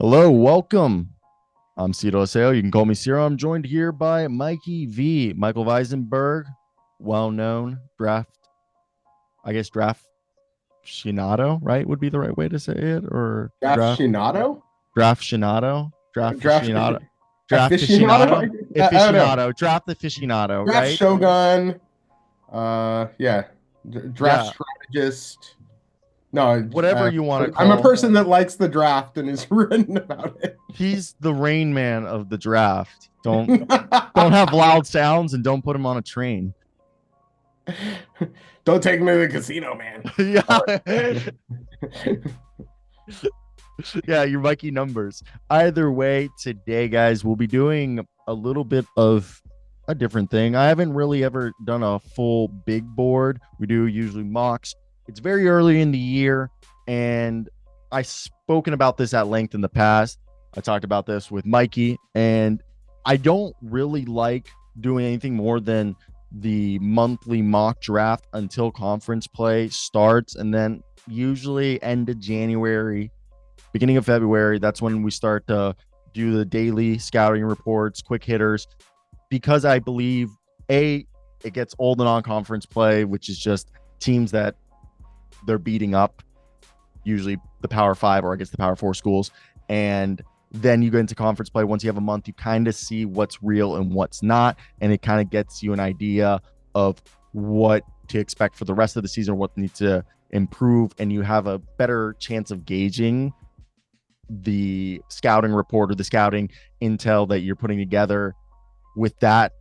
Hello, welcome. I'm Cyro Asseo. You can call me Cyro. I'm joined here by Mikey V, Michael Visenberg, well-known draft aficionado, right? Would be the right way to say it, or Aficionado? draft aficionado, Draft aficionado, aficionado? I don't know. draft aficionado, Draft right? Shogun. Yeah. Draft strategist. No, Whatever you want to call. I'm a person that likes the draft and is written about it. He's the Rain Man of the draft. Don't have loud sounds and don't put him on a train. Don't take me to the casino, man. Yeah, your Mikey numbers. Either way, today, guys, we'll be doing a little bit of a different thing. I haven't really ever done a full big board. We do usually mocks. It's very early in the year, and I've spoken about this at length in the past. I talked about this with Mikey, and I don't really like doing anything more than the monthly mock draft until conference play starts, and then usually end of January, beginning of February, that's when we start to do the daily scouting reports, quick hitters, because I believe, it gets old and on-conference play, which is just teams that they're beating up, usually the Power 5 or I guess the Power 4 schools, and then you go into conference play. Once you have a month, you kind of see what's real and what's not, and it kind of gets you an idea of what to expect for the rest of the season, what needs to improve, and you have a better chance of gauging the scouting report or the scouting intel that you're putting together with that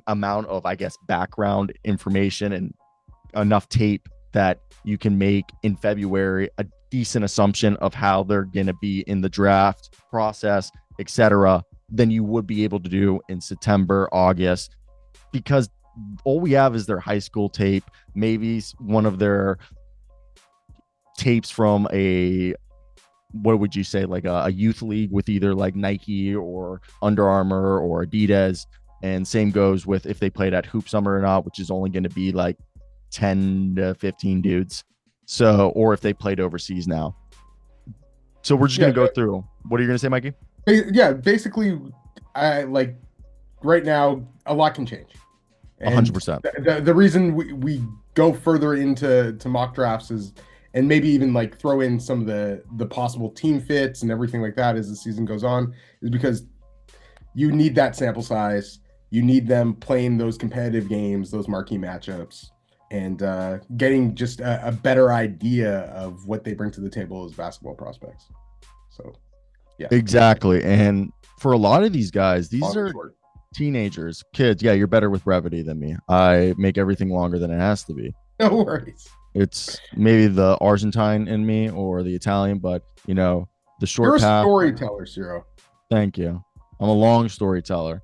amount of, I guess, background information and enough tape that you can make in February a decent assumption of how they're going to be in the draft process, etc., than you would be able to do in September, August, because all we have is their high school tape, maybe one of their tapes from what would you say, like a youth league with either like Nike or Under Armour or Adidas. And same goes with if they played at Hoop Summer or not, which is only going to be like 10 to 15 dudes. So, or if they played overseas now. So we're just going to go through. What are you going to say, Mikey? Yeah, basically, right now, a lot can change. 100%. The reason we go further into mock drafts is, and maybe even like throw in some of the possible team fits and everything like that as the season goes on, is because you need that sample size. You need them playing those competitive games, those marquee matchups, and getting just a better idea of what they bring to the table as basketball prospects. So, yeah. Exactly. And for a lot of these guys, these are teenagers, kids. Yeah, you're better with brevity than me. I make everything longer than it has to be. No worries. It's maybe the Argentine in me or the Italian, but, the short You're path. a storyteller, Cyro. Thank you. I'm a long storyteller.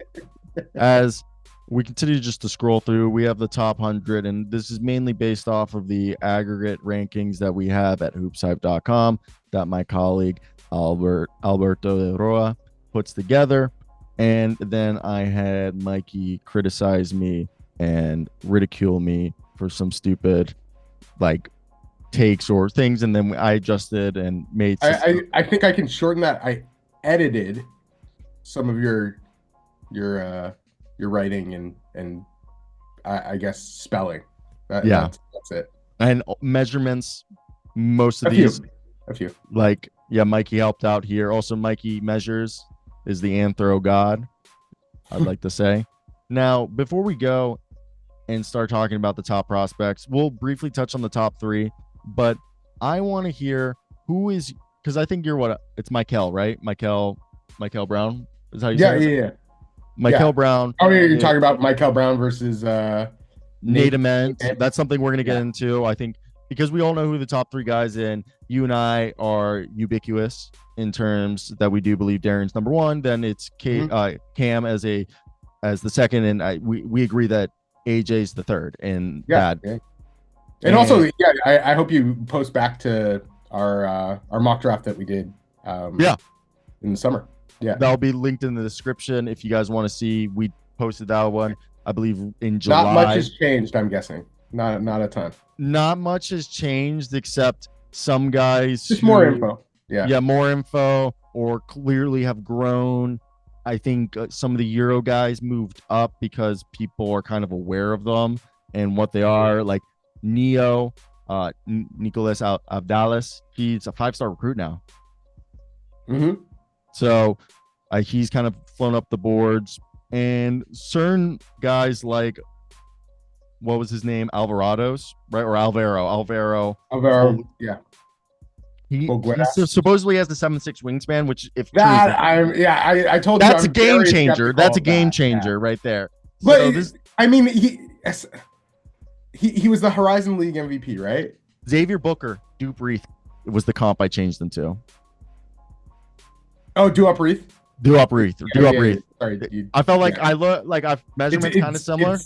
As we continue just to scroll through, we have the top 100, and this is mainly based off of the aggregate rankings that we have at hoopshype.com that my colleague Alberto De Roa puts together. And then I had Mikey criticize me and ridicule me for some stupid takes or things, and then I adjusted and made I think I can shorten that. I edited some of your writing and I guess spelling. That's it. And measurements, most of these. A few. Mikey helped out here. Also, Mikey measures is the anthro god, I'd like to say. Now, before we go and start talking about the top prospects, we'll briefly touch on the top 3, but I want to hear who is, because I think you're it's Mikel, right? Mikel Brown is how you say it? Yeah. Mikel Brown. Oh, yeah, you're talking about Mikel Brown versus Nate Ament. That's something we're going to get into, I think, because we all know who the top 3 guys in. You and I are ubiquitous in terms that we do believe Darren's number 1. Then it's Cam as the second, and we agree that AJ's the third. And and also, I hope you post back to our mock draft that we did. In the summer. Yeah, that'll be linked in the description if you guys want to see. We posted that one, I believe, in July. Not much has changed, I'm guessing. Not a ton. Not much has changed except some guys. Just more info. Yeah, more info. or clearly have grown. I think some of the Euro guys moved up because people are kind of aware of them and what they are. Like Neo, Nicolas Abdalis, he's a 5-star recruit now. Mm-hmm. So he's kind of flown up the boards. And certain guys like, what was his name? Alvarado's, right? Or Alvaro. Yeah. He supposedly has the 7'6" wingspan, which if that true, I told you that's a game changer. That's a game changer right there. But so I mean, he was the Horizon League MVP, right? Xavier Booker, Dupe Reith was the comp I changed them to. Oh, Duop Reith. Duop Reith. Sorry, I felt like I look like I've measurements kind of similar.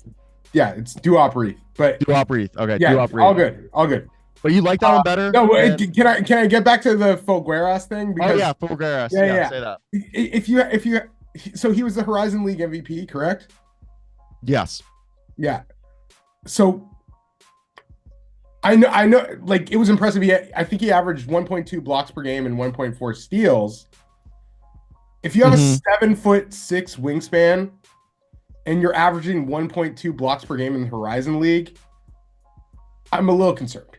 It's Duop Reith, but Duop Reith. Okay, yeah, Duop Reith. All good. But you like that one better? No, can I get back to the Fulgueras thing? Because, Fulgueras. Yeah, say that. If you so he was the Horizon League MVP, correct? Yes. Yeah. So I know, like it was impressive. I think he averaged 1.2 blocks per game and 1.4 steals. If you have a 7'6" wingspan and you're averaging 1.2 blocks per game in the Horizon League, I'm a little concerned.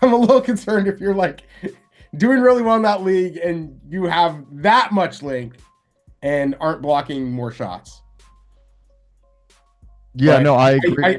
I'm a little concerned if you're like doing really well in that league and you have that much length and aren't blocking more shots. Yeah, no, I agree.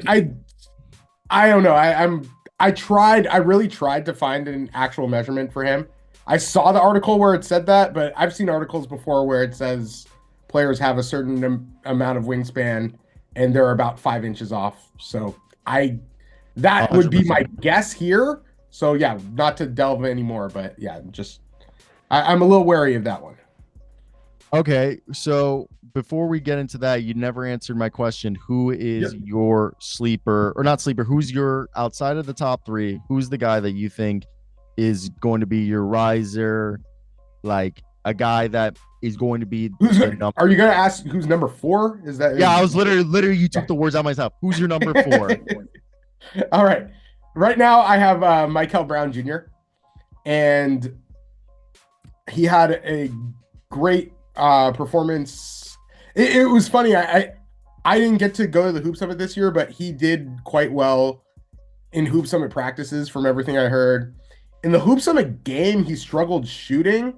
I don't know. I really tried to find an actual measurement for him. I saw the article where it said that, but I've seen articles before where it says players have a certain amount of wingspan and they're about 5 inches off. So that 100%. Would be my guess here. So yeah, not to delve anymore, but yeah, just I'm a little wary of that one. Okay, so before we get into that, you never answered my question. Who is your sleeper, or not sleeper? Who's your, outside of the top 3? Who's the guy that you think is going to be your riser, like a guy that is going to be? Are you going to ask who's number 4? Is that? Yeah, I was literally. You took the words out of my mouth. Who's your number 4? All right. Right now, I have Mikel Brown Jr. and he had a great performance. It was funny. I didn't get to go to the Hoop Summit this year, but he did quite well in Hoop Summit practices from everything I heard. In the Hoop Summit game, he struggled shooting,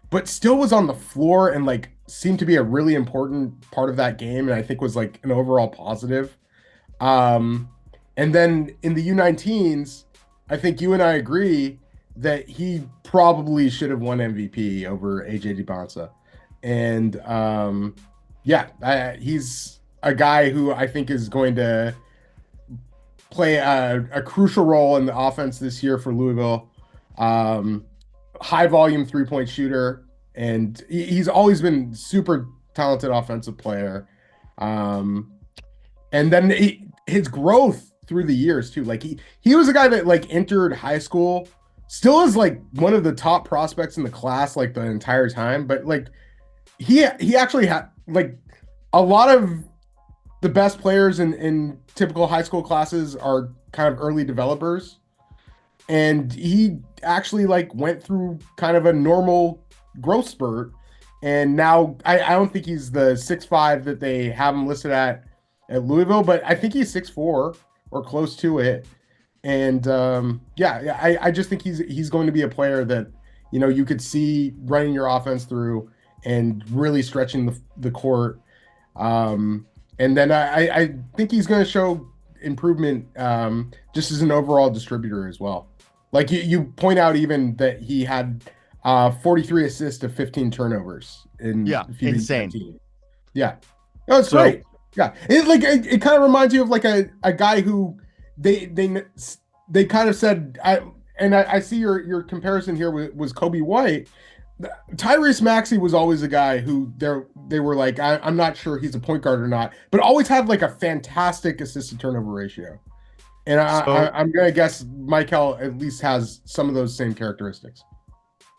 but still was on the floor and like seemed to be a really important part of that game, and I think was like an overall positive. And then in the U19s, I think you and I agree that he probably should have won MVP over AJ Dybantsa. And he's a guy who I think is going to play a crucial role in the offense this year for Louisville. High volume 3-point shooter, and he's always been super talented offensive player. And then his growth through the years too. Like he was a guy that like entered high school, still is like one of the top prospects in the class like the entire time, but like he actually had like a lot of the best players in typical high school classes are kind of early developers, and he actually like went through kind of a normal growth spurt, and now I don't think he's the 6'5" that they have him listed at Louisville, but I think he's 6'4" or close to it. And I just think he's going to be a player that, you know, you could see running your offense through and really stretching the court. And then I think he's going to show improvement just as an overall distributor as well. Like you point out even that he had 43 assists to 15 turnovers in insane. Yeah. No, it's great. Yeah, it kind of reminds you of like a guy who they kind of said, I see your comparison here was Kobe White. Tyrese Maxey was always a guy who they were like, I'm not sure he's a point guard or not, but always had like a fantastic assist to turnover ratio. And I'm gonna guess Mikel at least has some of those same characteristics.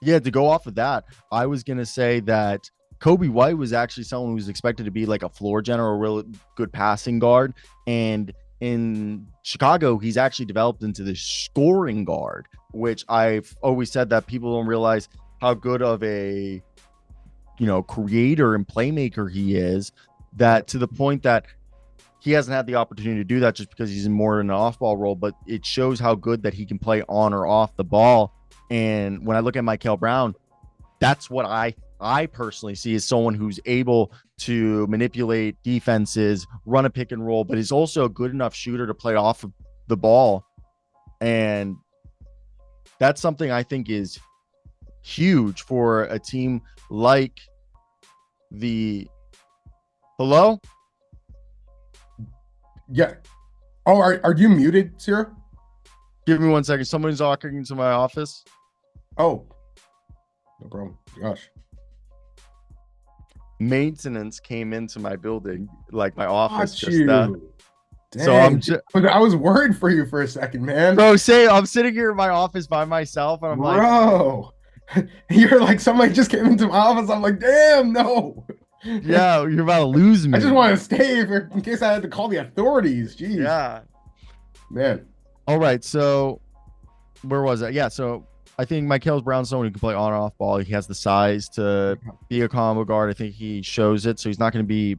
Yeah, to go off of that, I was gonna say that Kobe White was actually someone who was expected to be like a floor general, a real good passing guard. And in Chicago, he's actually developed into the scoring guard, which I've always said that people don't realize how good of a creator and playmaker he is, that to the point that he hasn't had the opportunity to do that just because he's in more in an off-ball role, but it shows how good that he can play on or off the ball. And when I look at Mikel Brown, that's what I personally see as someone who's able to manipulate defenses, run a pick and roll, but is also a good enough shooter to play off of the ball. And that's something I think is huge for a team like the Hello? Yeah. Oh, are you muted, Cyro? Give me 1 second. Somebody's walking into my office. Oh, no problem. Gosh. Maintenance came into my building, like my office. Got just that. Dang. So I was worried for you for a second, man. Bro, I'm sitting here in my office by myself, and I'm like, bro, you're like, somebody just came into my office. I'm like, damn, no. Yeah, you're about to lose me. I just want to stay in case I had to call the authorities. Jeez. Yeah. Man. All right. So where was it? Yeah. So I think Mikel Brown's someone who can play on and off ball. He has the size to be a combo guard. I think he shows it. So he's not going to be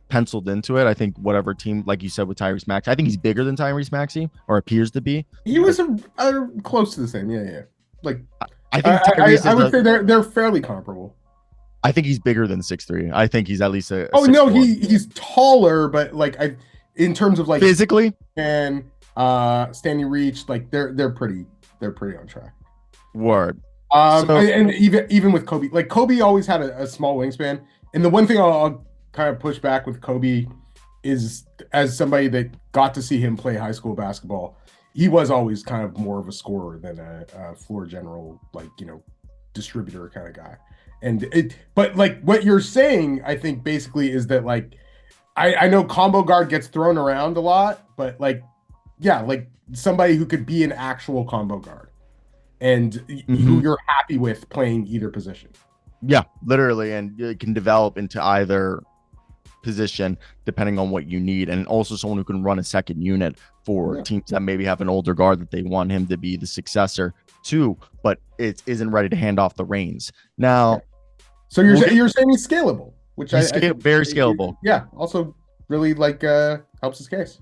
penciled into it. I think whatever team, like you said with Tyrese Maxey, I think he's bigger than Tyrese Maxey, or appears to be. He was close to the same. Yeah. Like I think I would say they're fairly comparable. I think he's bigger than 6'3". I think he's at least a oh 6'4". No, he's taller, but like in terms of like physically and standing reach, like they're pretty on track. Word. And even with Kobe, like Kobe always had a small wingspan, and the one thing I'll kind of push back with Kobe is, as somebody that got to see him play high school basketball, he was always kind of more of a scorer than a floor general, like, distributor kind of guy. But like what you're saying, I think basically is that, like, I know combo guard gets thrown around a lot, but like, yeah, like somebody who could be an actual combo guard and who you're happy with playing either position. Yeah, literally. And it can develop into either position depending on what you need. And also someone who can run a second unit for teams that maybe have an older guard that they want him to be the successor to, but it isn't ready to hand off the reins. Now, so you're saying he's scalable, which I think very scalable. Yeah, also really like helps his case.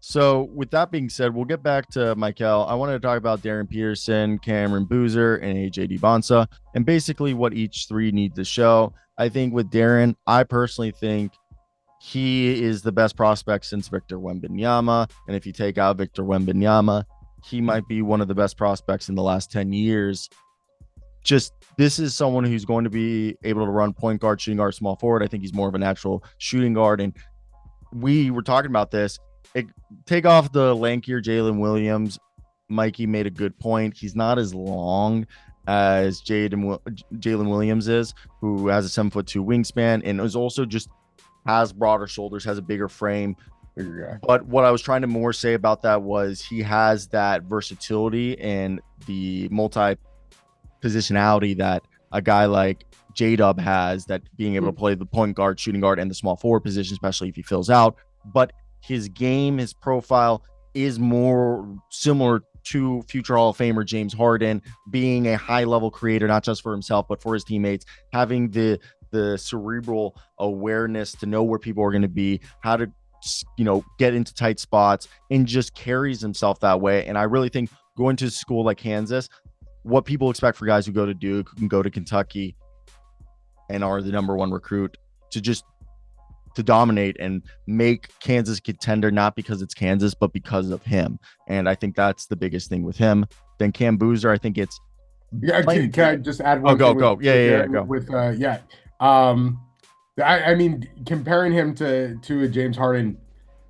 So with that being said, we'll get back to Mikel. I wanted to talk about Darryn Peterson, Cameron Boozer, and AJ Dybantsa, and basically what each three need to show. I think with Darryn, I personally think he is the best prospect since Victor Wembanyama. And if you take out Victor Wembanyama, he might be one of the best prospects in the last 10 years. Just, this is someone who's going to be able to run point guard, shooting guard, small forward. I think he's more of a natural shooting guard. And we were talking about this. Take off the lankier Jalen Williams. Mikey made a good point. He's not as long as Jalen Williams is, who has a 7'2" wingspan and is also just has broader shoulders, has a bigger frame. But what I was trying to more say about that was he has that versatility and the multi-positionality that a guy like J-Dub has, that being able to play the point guard, shooting guard, and the small forward position, especially if he fills out. But his game, his profile is more similar to future Hall of Famer James Harden, being a high-level creator, not just for himself, but for his teammates, having the cerebral awareness to know where people are going to be, how to, get into tight spots, and just carries himself that way. And I really think going to a school like Kansas, what people expect for guys who go to Duke, who can go to Kentucky and are the number one recruit, to dominate and make Kansas contender, not because it's Kansas, but because of him. And I think that's the biggest thing with him. Then Cam Boozer, I think it's can I just add one? Go. Go. With I mean, comparing him to a James Harden,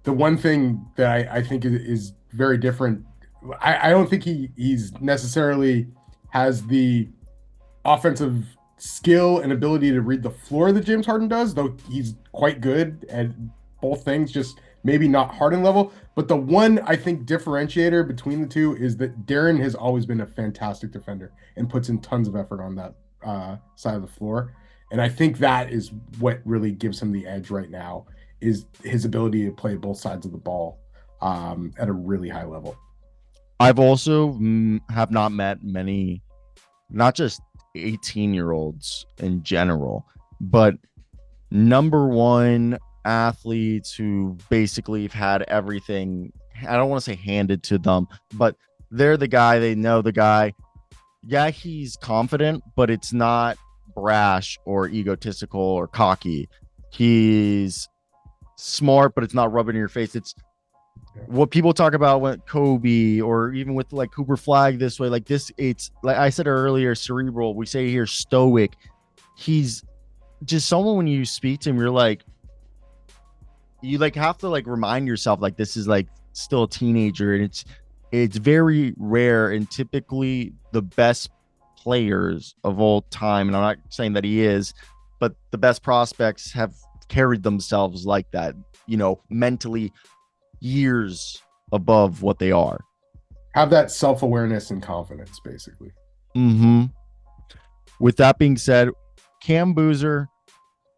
the one thing that I think is very different, I don't think he's necessarily has the offensive skill and ability to read the floor that James Harden does, though he's quite good at both things, just maybe not Harden level. But the one, I think, differentiator between the two is that Darryn has always been a fantastic defender and puts in tons of effort on that side of the floor. And I think that is what really gives him the edge right now, is his ability to play both sides of the ball at a really high level. I've also have not met many, not just 18-year-olds in general, but number one athletes who basically have had everything, I don't want to say handed to them, but they're the guy, they know the guy. Yeah, he's confident, but it's not brash or egotistical or cocky. He's smart, but it's not rubbing in your face. It's what people talk about when Kobe or even with like Cooper Flag this way, like this, it's like I said earlier, cerebral. We say here stoic. He's just someone when you speak to him, you're like, you like have to like remind yourself like this is like still a teenager, and it's very rare, and typically the best players of all time, and I'm not saying that he is, but the best prospects have carried themselves like that, you know, mentally years above what they are. Have that self-awareness and confidence, basically. With that being said, Cam Boozer,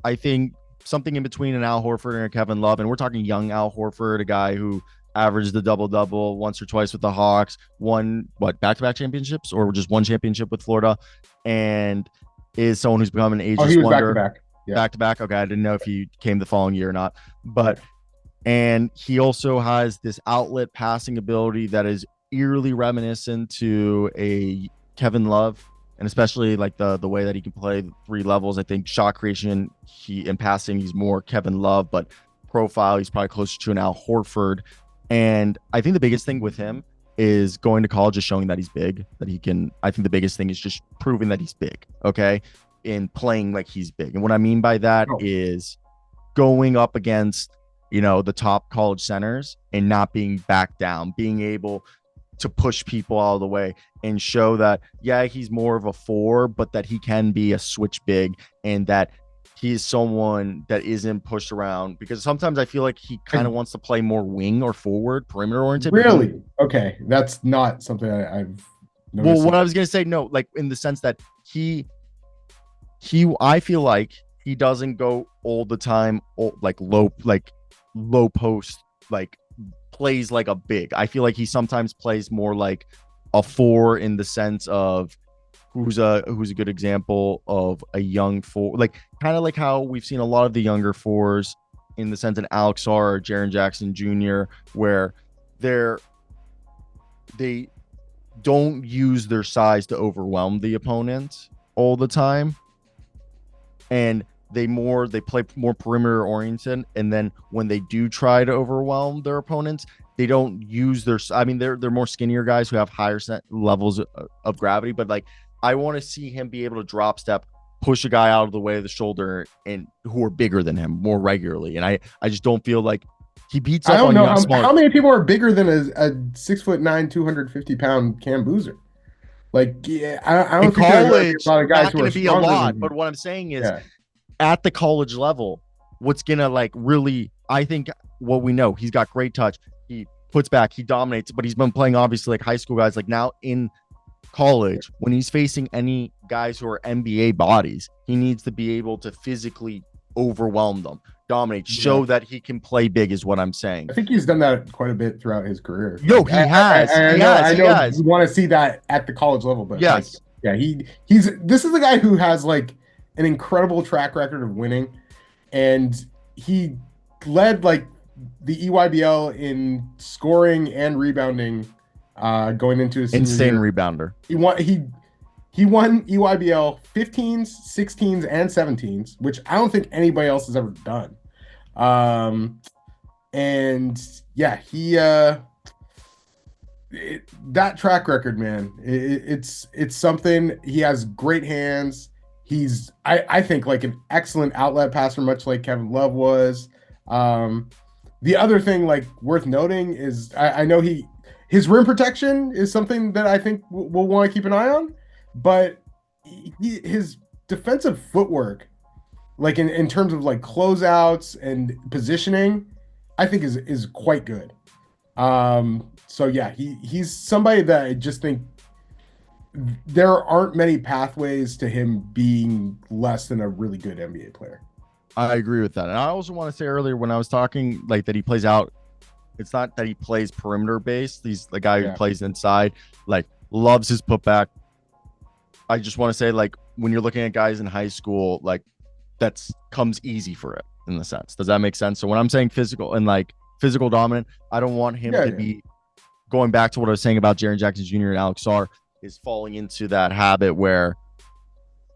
I think something in between an Al Horford and a Kevin Love, and we're talking young Al Horford, a guy who averaged the double-double once or twice with the Hawks, won back-to-back championships or just one championship with Florida, and is someone who's become an ageless wonder. Back-to-back. Okay, I didn't know if he came the following year or not, but and he also has this outlet passing ability that is eerily reminiscent to a Kevin Love, and especially like the way that he can play 3 levels. I think shot creation, in passing, he's more Kevin Love, but profile, he's probably closer to an Al Horford. And I think the biggest thing with him is going to college is showing that he's big, that he can. I think the biggest thing is just proving that he's big, okay, in playing like he's big. And what I mean by that is going up against, you know, the top college centers and not being back down, being able to push people out of the way and show that, yeah, he's more of a 4, but that he can be a switch big, and that he's someone that isn't pushed around, because sometimes I feel like he kind of wants to play more wing or forward, perimeter oriented. Really? Okay. That's not something I've noticed. Well, what I was going to say, no, like in the sense that I feel like he doesn't go all the time, like low post, like plays like a big. I feel like he sometimes plays more like a 4 in the sense of who's a good example of a young 4, like kind of like how we've seen a lot of the younger 4s in the sense of Alex Sarr or Jaren Jackson Jr., where they don't use their size to overwhelm the opponent all the time, and they play more perimeter oriented, and then when they do try to overwhelm their opponents, they don't use their, I mean, they're more skinnier guys who have higher levels of gravity, but like I want to see him be able to drop step, push a guy out of the way of the shoulder, and who are bigger than him more regularly. And I just don't feel like he beats up on young smart. How many people are bigger than a 6'9", 250-pound Cam Boozer? Like, yeah, I don't think there's a lot of guys not going to be a lot. But what I'm saying is, at the college level, what's gonna like really, I think what we know, he's got great touch. He puts back, he dominates, but he's been playing obviously like high school guys. Like now in college, when he's facing any guys who are NBA bodies, he needs to be able to physically overwhelm them, dominate, show that he can play big, is what I'm saying. I think he's done that quite a bit throughout his career. Yo, he has. I know you want to see that at the college level, but yes, like, yeah, this is the guy who has like an incredible track record of winning, and he led like the EYBL in scoring and rebounding going into his insane year. Rebounder. He won EYBL 15s, 16s, and 17s, which I don't think anybody else has ever done. And yeah, that track record, man, it's something. He has great hands. He's, I think, like an excellent outlet passer, much like Kevin Love was. The other thing, like, worth noting is I know his rim protection is something that I think we'll want to keep an eye on, but his defensive footwork, like in terms of like closeouts and positioning, I think is quite good. So yeah, he's somebody that I just think there aren't many pathways to him being less than a really good NBA player. I agree with that. And I also want to say earlier when I was talking like that he plays out, it's not that he plays perimeter based. He's the guy who plays inside, like loves his putback. I just want to say, like, when you're looking at guys in high school, like that's comes easy for it in the sense. Does that make sense? So when I'm saying physical and like physical dominant, I don't want him to be going back to what I was saying about Jaren Jackson Jr. and Alex Sarr is falling into that habit where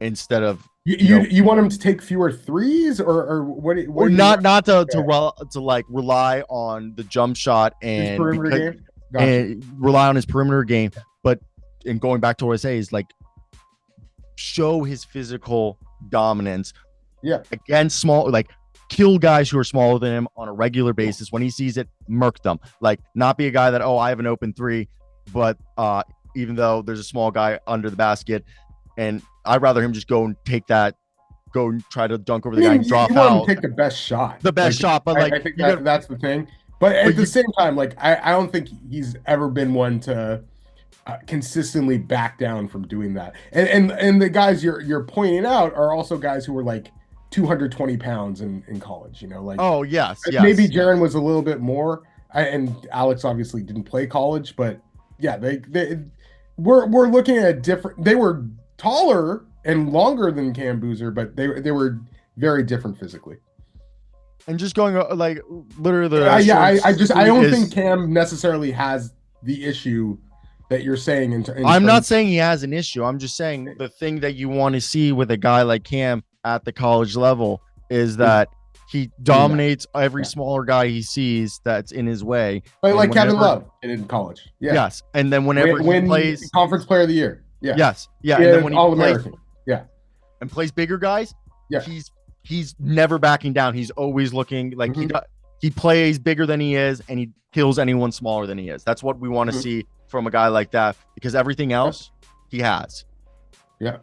instead of you want him to take fewer threes or what? Or not to like rely on the jump shot and rely on his perimeter game, but and going back to what I say is like show his physical dominance. Yeah, against small, like kill guys who are smaller than him on a regular basis. When he sees it, murk them. Like not be a guy that I have an open three, but even though there's a small guy under the basket, and I'd rather him just go and take that, go and try to dunk over the guy and drop out. Want him to take the best shot. But like I think that's the thing. But at the same time, like I don't think he's ever been one to consistently back down from doing that. And the guys you're pointing out are also guys who were like 220 pounds in college. Like maybe Jaren was a little bit more, and Alex obviously didn't play college, but yeah, we're looking at a different. They were taller and longer than Cam Boozer, but they were very different physically. And just going like literally, I don't think Cam necessarily has the issue that you're saying. I'm not saying he has an issue. I'm just saying the thing that you want to see with a guy like Cam at the college level is that he dominates every smaller guy he sees that's in his way. Like Kevin Love in college. Yeah. Yes. And then whenever he plays conference player of the year. Yeah. Yes. Yeah. And then when he All-American. And plays bigger guys, yeah, he's never backing down. He's always looking like he plays bigger than he is, and he kills anyone smaller than he is. That's what we want to see from a guy like that, because everything else he has. Yeah.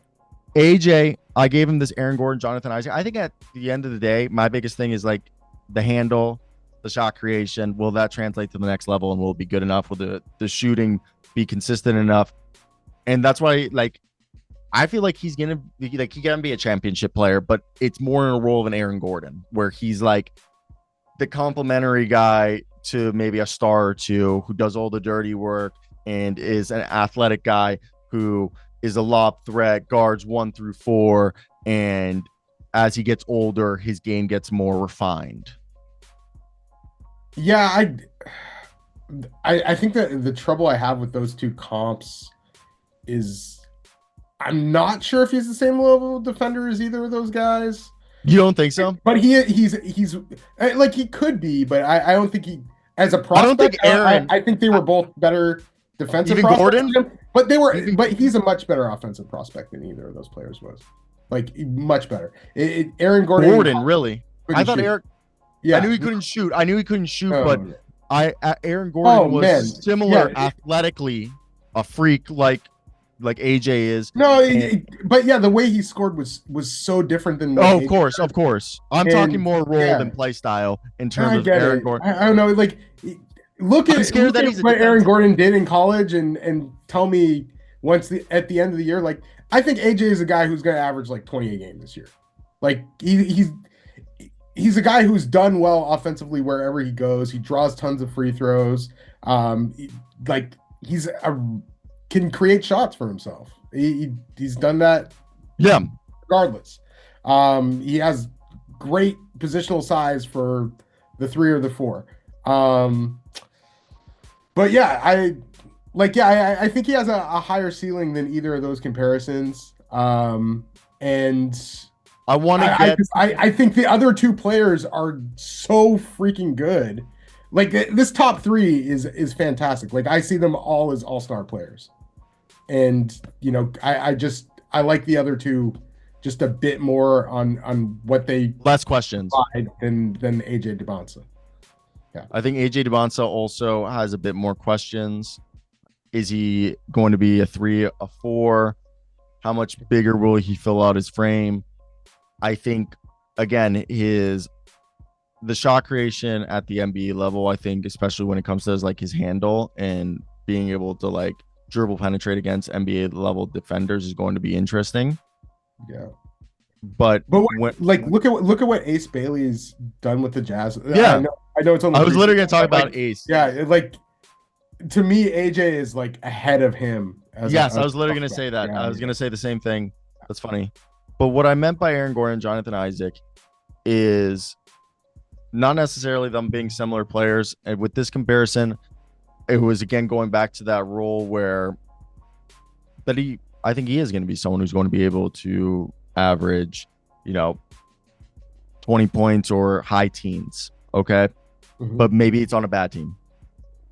AJ, I gave him this Aaron Gordon, Jonathan Isaac. I think at the end of the day, my biggest thing is like the handle, the shot creation. Will that translate to the next level, and will it be good enough? Will the shooting be consistent enough? And that's why, like, I feel like he can be a championship player, but it's more in a role of an Aaron Gordon, where he's like the complimentary guy to maybe a star or two who does all the dirty work and is an athletic guy who is a lob threat, guards 1 through 4, and as he gets older, his game gets more refined. Yeah, I think that the trouble I have with those two comps is I'm not sure if he's the same level of defender as either of those guys. You don't think so? But he's like he could be, but I don't think he as a prospect. I don't think Aaron. I think they were both better defensive. Even Gordon, but they were. But he's a much better offensive prospect than either of those players was. Like much better. Aaron Gordon. Really? I thought Eric. Yeah, I knew he couldn't shoot. But Aaron Gordon was similar athletically, a freak like AJ is. No, but yeah, the way he scored was so different than. Of course. I'm talking more role than play style in terms of Aaron Gordon. I don't know. Like, look at what Aaron Gordon did in college, and tell me at the end of the year. Like, I think AJ is a guy who's going to average like 20 a game this year. Like he's a guy who's done well offensively wherever he goes. He draws tons of free throws. Can create shots for himself. He's done that. Yeah. Regardless, he has great positional size for the 3 or the 4. But yeah, I think he has a higher ceiling than either of those comparisons. And I want to get. I think the other two players are so freaking good. Like this top 3 is fantastic. Like I see them all as all-star players. And I like the other two just a bit more on what they less questions than AJ Dybantsa. Yeah, I think AJ Dybantsa also has a bit more questions. Is he going to be a 3, a 4? How much bigger will he fill out his frame? I think again the shot creation at the NBA level. I think especially when it comes to like his handle and being able to like dribble penetrate against NBA level defenders is going to be interesting. Yeah. But look at what Ace Bailey's done with the Jazz. Yeah. I know it's only I was literally going to talk about Ace. Yeah, like to me AJ is like ahead of him I was literally going to say that. I was going to say the same thing That's funny. But what I meant by Aaron Gordon and Jonathan Isaac is not necessarily them being similar players. And with this comparison, it was again going back to that role where I think he is going to be someone who's going to be able to average, 20 points or high teens. Okay. Mm-hmm. But maybe it's on a bad team.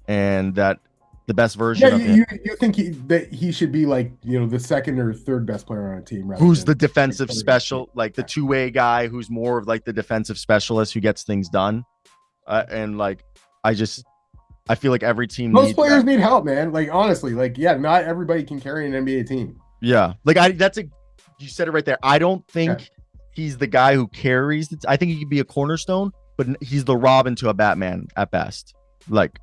And that the best version of him. You think that he should be like, the second or third best player on a team, right? Who's the defensive special, like the two-way guy who's more of like the defensive specialist who gets things done. And like, I feel like every team most players need help, man. Like, honestly, like, yeah, not everybody can carry an NBA team. Yeah. Like you said it right there. I don't think he's the guy who carries it. I think he could be a cornerstone, but he's the Robin to a Batman at best. Like,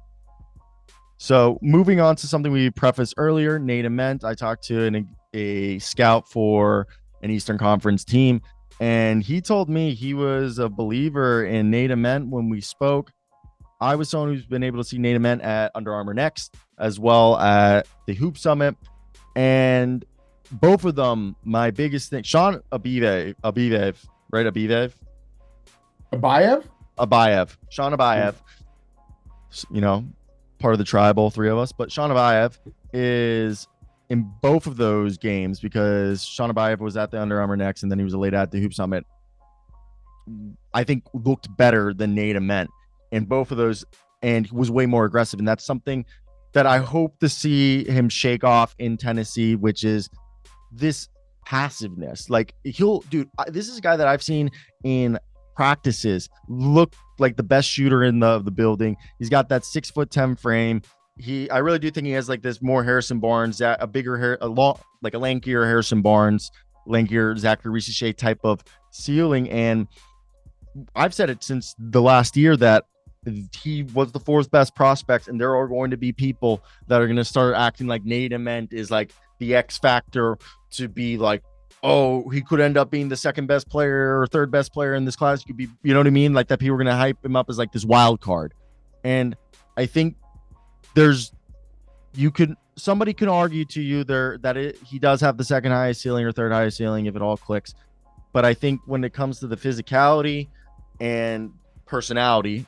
so moving on to something we prefaced earlier, Nate Ament. I talked to a scout for an Eastern Conference team, and he told me he was a believer in Nate Ament when we spoke. I was someone who's been able to see Nate Ament at Under Armour Next, as well at the Hoop Summit. And both of them, my biggest thing, Sean Abiyev, right? Abiyev? Sean Abiyev, part of the tribe, all three of us. But Sean Abiyev is in both of those games because Sean Abiyev was at the Under Armour Next and then he was later at the Hoop Summit. I think looked better than Nate Ament in both of those and was way more aggressive. And that's something that I hope to see him shake off in Tennessee, which is this passiveness. Like this is a guy that I've seen in practices look like the best shooter in the building. He's got that 6'10" frame. I really do think he has like this more Harrison Barnes, a lankier Harrison Barnes, lankier Zachary Richer type of ceiling. And I've said it since the last year that he was the fourth best prospect, and there are going to be people that are going to start acting like Nate Ament is like the X factor to be like, oh, he could end up being the second best player or third best player in this class. Could be, you know what I mean? Like that people are going to hype him up as like this wild card. And I think somebody can argue to you he does have the second highest ceiling or third highest ceiling if it all clicks. But I think when it comes to the physicality and personality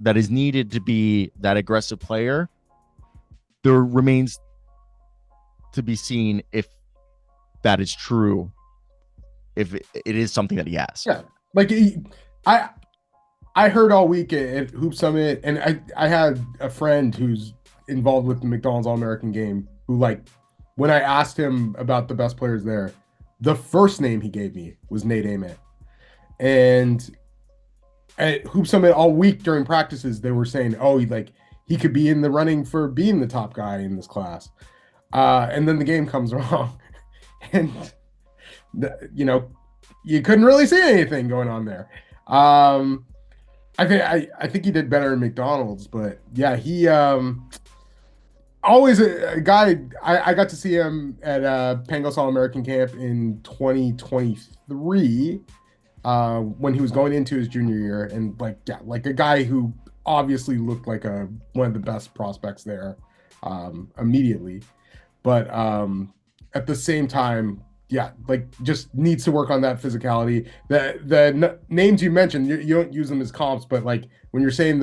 that is needed to be that aggressive player, there remains to be seen if that is true, if it is something that he has. Yeah, like I heard all week at Hoop Summit, and I had a friend who's involved with the McDonald's All-American game who, like, when I asked him about the best players there, the first name he gave me was Nate Ament. And at Hoop Summit all week during practices, they were saying, oh, he could be in the running for being the top guy in this class. And then the game comes along. And you couldn't really see anything going on there. I think he did better in McDonald's, but yeah, he always a guy. I got to see him at Pangos All-American Camp in 2023 when he was going into his junior year, and like a guy who obviously looked like one of the best prospects there immediately, but at the same time, yeah, like just needs to work on that physicality. The names you mentioned, you don't use them as comps, but like when you're saying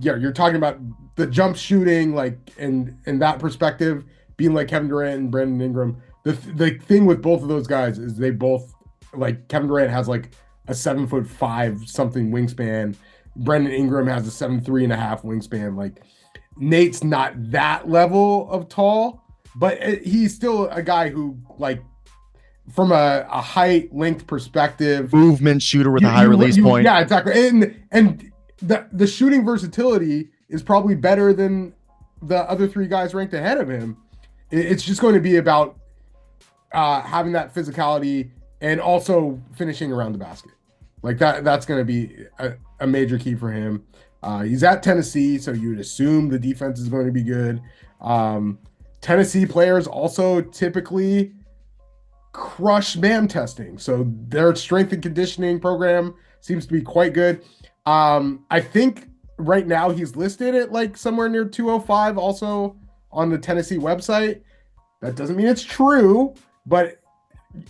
you're talking about the jump shooting, like in that perspective, being like Kevin Durant and Brandon Ingram. The thing with both of those guys is they both, like, Kevin Durant has like a 7'5" something wingspan. Brandon Ingram has a 7'3.5" wingspan. Like, Nate's not that level of tall, but he's still a guy who, like, from a height, length perspective, movement shooter with a high release point. Yeah, exactly. And the shooting versatility is probably better than the other three guys ranked ahead of him. It's just going to be about having that physicality and also finishing around the basket. Like that's going to be a major key for him. He's at Tennessee, so you'd assume the defense is going to be good. Tennessee players also typically crush BAM testing, so their strength and conditioning program seems to be quite good. I think right now he's listed at like somewhere near 205 also on the Tennessee website. That doesn't mean it's true, but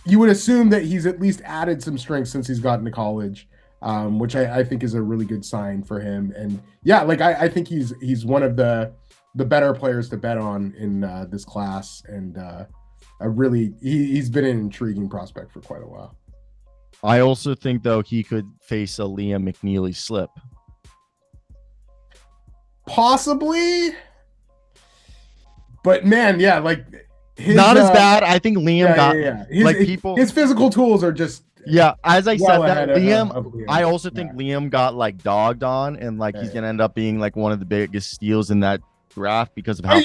you would assume that he's at least added some strength since he's gotten to college, which I think is a really good sign for him. And yeah, like I think he's one of the better players to bet on in this class, and he's been an intriguing prospect for quite a while. I also think though he could face a Liam McNeely slip. Possibly, but man, yeah, like not as bad. I think Liam got his physical tools are just as I said that Liam. I also think Liam got like dogged on, and like he's gonna end up being like one of the biggest steals in that draft because of how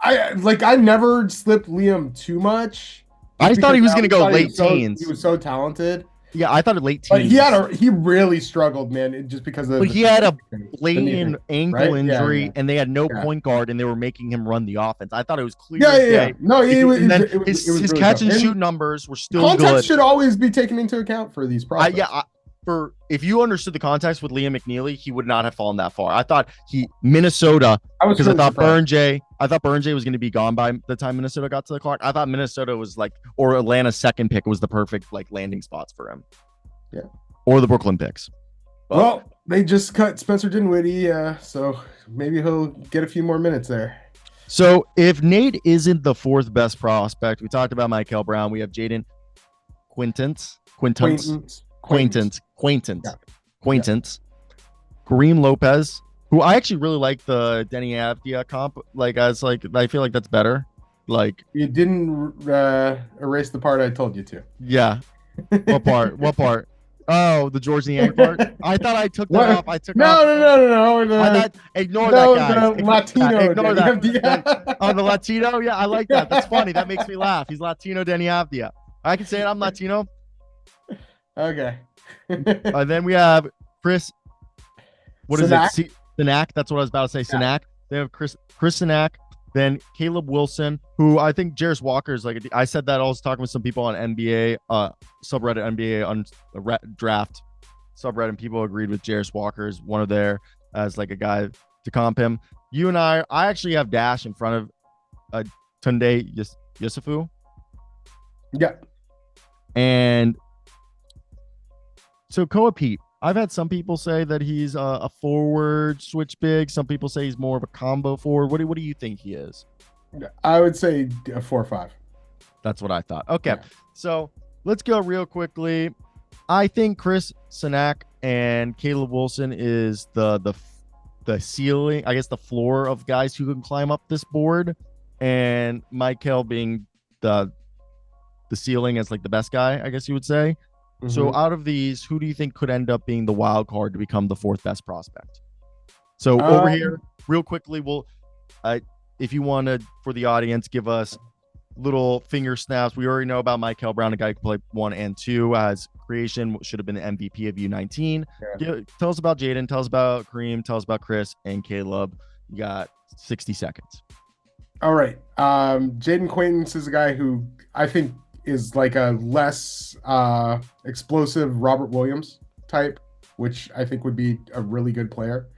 I never slipped Liam too much. I thought he was gonna go late teens. He was so talented. Yeah, I thought late teens. But he really struggled, man, just because of. But he had a blatant ankle injury, and they had no point guard, and they were making him run the offense. I thought it was clear. Yeah. No, his really catch and shoot numbers were still good. Context should always be taken into account for these prospects. If you understood the context with Liam McNeely, he would not have fallen that far. I thought Minnesota, because I thought Burn Jay was going to be gone by the time Minnesota got to the clock. I thought Minnesota was like, or Atlanta's second pick was the perfect like landing spots for him. Yeah. Or the Brooklyn picks. Well, they just cut Spencer Dinwiddie, so maybe he'll get a few more minutes there. So if Nate isn't the fourth best prospect, we talked about Mikel Brown. We have Jayden Quaintance. Karim Lopez, who I actually really like the Denny Avdia comp. Like, as like, I feel like that's better. Like, you didn't erase the part I told you to. Yeah. What part? Oh, the George Niang part. I thought I took that off. I took no. I thought, ignore that, guys. The Latino. Ignore that. Oh, the Latino. Yeah, I like that. That's funny. That makes me laugh. He's Latino Denny Avdia. I can say it. I'm Latino. Okay. And then we have Chris. What Cenac. Is it? Cenac. That's what I was about to say. Cenac. They have Chris Cenac. Then Caleb Wilson, who I think Jarris Walker is like. I said that I was talking with some people on NBA subreddit, NBA on draft subreddit, and people agreed with Jarris Walker as one of their as like a guy to comp him. You and I actually have Dash in front of Tunde Yusufu. Yeah. And so Koa Pete, I've had some people say that he's a forward switch big. Some people say he's more of a combo forward. What do you think he is? I would say a 4-5. That's what I thought. Okay, So let's go real quickly. I think Chris Cenac and Caleb Wilson is the ceiling, I guess the floor of guys who can climb up this board, and Mikel being the ceiling as like the best guy, I guess you would say. Mm-hmm. So out of these, who do you think could end up being the wild card to become the fourth best prospect? So over here, real quickly, we'll, if you want to, for the audience, give us little finger snaps. We already know about Mikel Brown, a guy who can play 1 and 2 as creation, should have been the MVP of U19. Yeah. Tell us about Jayden. Tell us about Kareem. Tell us about Chris and Caleb. You got 60 seconds. All right. Jayden Quaintance is a guy who I think is like a less explosive Robert Williams type, which I think would be a really good player.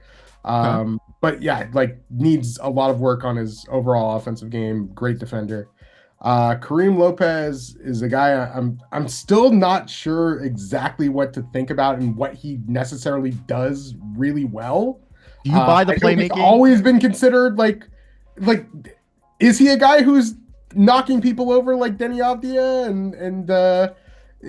But yeah, like needs a lot of work on his overall offensive game. Great defender. Karim Lopez is a guy I'm still not sure exactly what to think about and what he necessarily does really well. Do you buy the playmaking? He's always been considered like is he a guy who's knocking people over like Denny Avdia and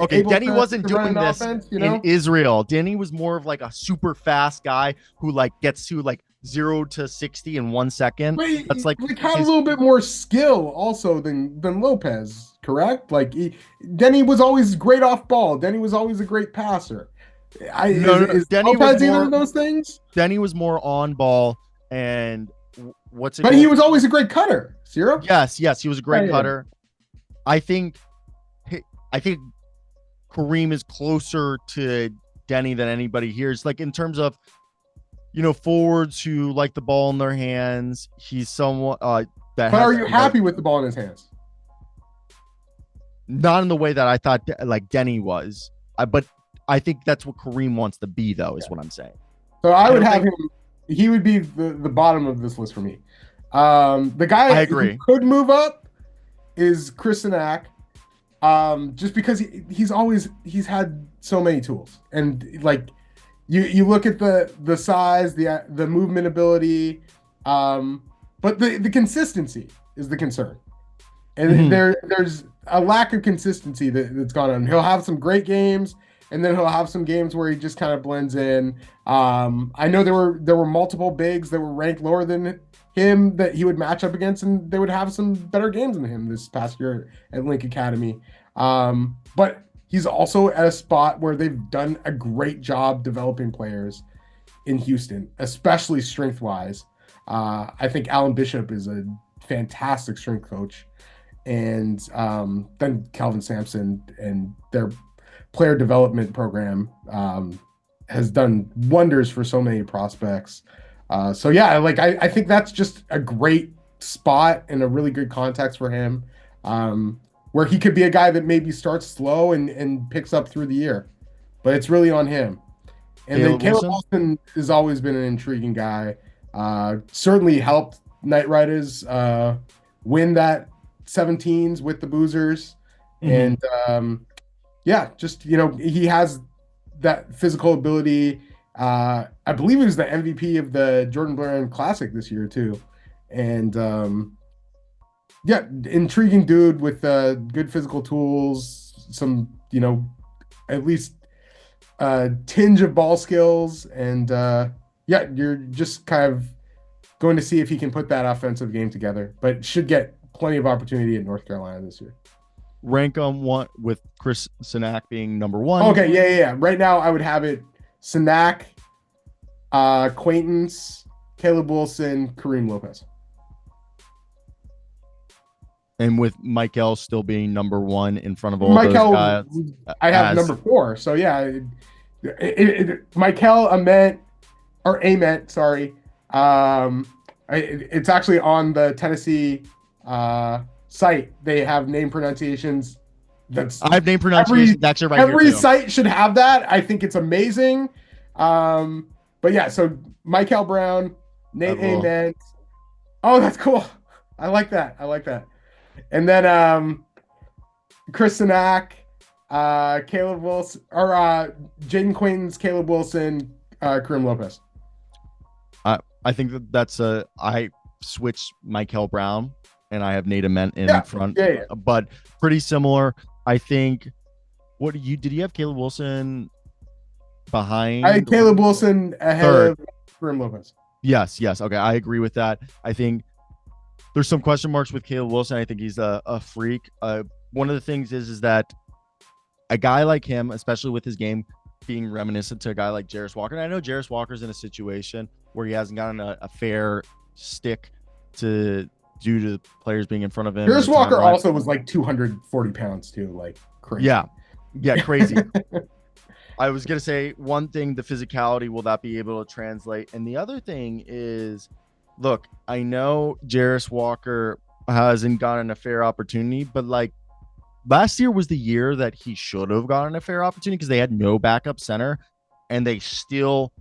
okay, Denny wasn't doing this offense, in Israel. Denny was more of like a super fast guy who like gets to like 0 to 60 in 1 second. But that's like had a little bit more skill also than Lopez, correct? Like Denny was always great off ball. Denny was always a great passer. Is Denny Lopez either of those things? Denny was more on ball and But he was always a great cutter. Cyro? Yes, he was a great cutter. I think Kareem is closer to Denny than anybody here. It's like in terms of, forwards who like the ball in their hands. He's somewhat But are you happy with the ball in his hands? Not in the way that I thought like Denny was. But I think that's what Kareem wants to be, though, is what I'm saying. So I would have him. He would be the bottom of this list for me. The guy I agree. who could move up is Chris Cenac. Just because he's had so many tools, and like you look at the size, the movement ability, but the consistency is the concern, and there's a lack of consistency that's gone on. He'll have some great games, and then he'll have some games where he just kind of blends in. I know there were multiple bigs that were ranked lower than him that he would match up against, and they would have some better games than him this past year at Link Academy. But he's also at a spot where they've done a great job developing players in Houston, especially strength-wise. I think Alan Bishop is a fantastic strength coach. And then Calvin Sampson and their player development program has done wonders for so many prospects. So yeah, like I think that's just a great spot and a really good context for him, where he could be a guy that maybe starts slow and picks up through the year, but it's really on him. And then Caleb Wilson has always been an intriguing guy. Certainly helped Knight Riders win that 17s with the Boozers. And yeah, just, he has that physical ability. I believe he was the MVP of the Jordan Blair Classic this year too. And yeah, intriguing dude with good physical tools, some, at least a tinge of ball skills. And yeah, you're just kind of going to see if he can put that offensive game together, but should get plenty of opportunity at North Carolina this year. Rank on one with Chris Cenac being number one. Okay, yeah. Right now, I would have it Cenac, Quaintance, Caleb Wilson, Karim Lopez. And with Mikel still being number one in front of all those guys. I have number 4. So yeah, Mikel Ament, sorry. It's actually on the Tennessee site. They have name pronunciations. I have name pronunciations actually right here. Every site should have that. I think it's amazing. But yeah, so Mikel Brown, Nate Ament. Oh, that's cool. I like that. And then Chris Cenac, Caleb Wilson, or Jayden Quaintance, Caleb Wilson, Karim Lopez. I think that's I switched Mikel Brown and I have Nate Ament in front. Yeah. But pretty similar. I think. Did you have Caleb Wilson behind? I had Caleb Wilson ahead of Karim Lopez. Yes. Okay, I agree with that. I think there's some question marks with Caleb Wilson. I think he's a freak. One of the things is that a guy like him, especially with his game being reminiscent to a guy like Jarace Walker, and I know Jarace Walker's in a situation where he hasn't gotten a fair stick due to players being in front of him. Jarace Walker also was like 240 pounds too, like crazy. Yeah, crazy. I was going to say one thing, the physicality, will that be able to translate? And the other thing is, look, I know Jarace Walker hasn't gotten a fair opportunity, but like last year was the year that he should have gotten a fair opportunity because they had no backup center and they still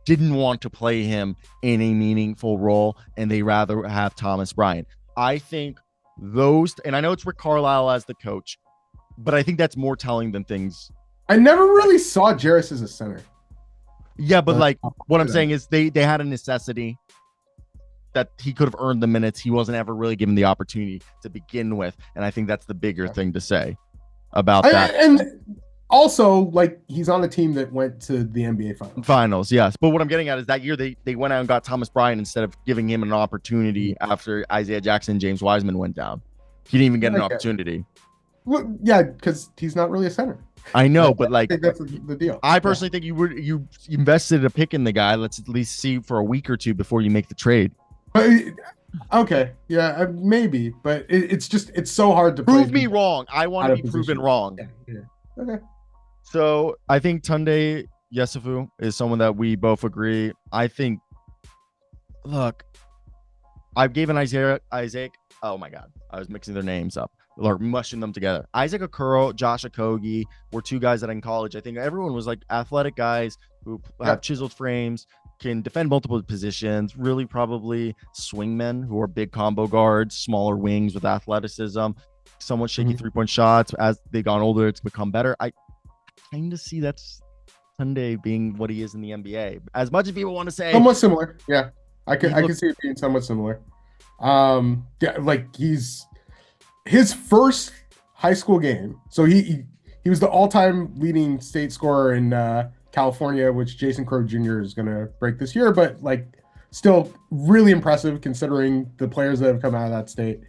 didn't want to play him in a meaningful role, and they rather have Thomas Bryant. I think and I know it's Rick Carlisle as the coach, but I think that's more telling than things. I never really saw Jarace as a center. Yeah, but like what I'm saying is they had a necessity that he could have earned the minutes. He wasn't ever really given the opportunity to begin with, and I think that's the bigger thing to say about that. And also, like, he's on a team that went to the NBA finals. Yes. But what I'm getting at is that year they went out and got Thomas Bryant instead of giving him an opportunity after Isaiah Jackson and James Wiseman went down. He didn't even get an opportunity. Well, yeah, because he's not really a center. I know, but like, I think that's the deal. I personally think you invested a pick in the guy. Let's at least see for a week or two before you make the trade. But okay, yeah, maybe, but it's so hard to prove me wrong. I want to be proven wrong. Yeah. Okay. So I think Tunde Yesufu is someone that we both agree. I think. Look, I've given Isaac. Oh my God, I was mixing their names up. Or mushing them together. Isaac Okoro, Josh Okogie were two guys that in college, I think everyone was like athletic guys who have chiseled frames, can defend multiple positions, really probably swingmen who are big combo guards, smaller wings with athleticism. somewhat shaky 3-point shots. As they gone older, it's become better. I kind of see that's Sunday being what he is in the NBA. As much as people want to say somewhat similar. Yeah. I can see it being somewhat similar. Yeah, like his first high school game. So he was the all-time leading state scorer in California, which Jason Crow Jr. is going to break this year, but like still really impressive considering the players that have come out of that state.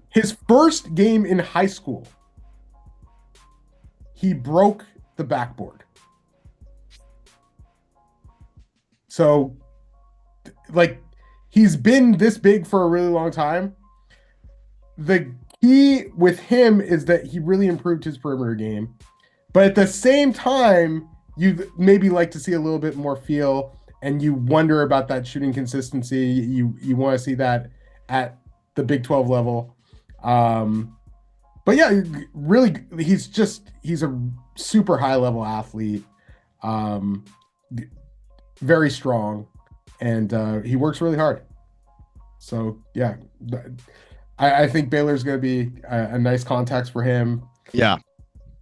His first game in high school, he broke the backboard. So, like, he's been this big for a really long time. The key with him is that he really improved his perimeter game. But at the same time, you maybe like to see a little bit more feel, and you wonder about that shooting consistency. You want to see that at the Big 12 level. But yeah, really, he's a super high level athlete, very strong, and he works really hard. So yeah, I think Baylor's going to be a nice context for him. Yeah,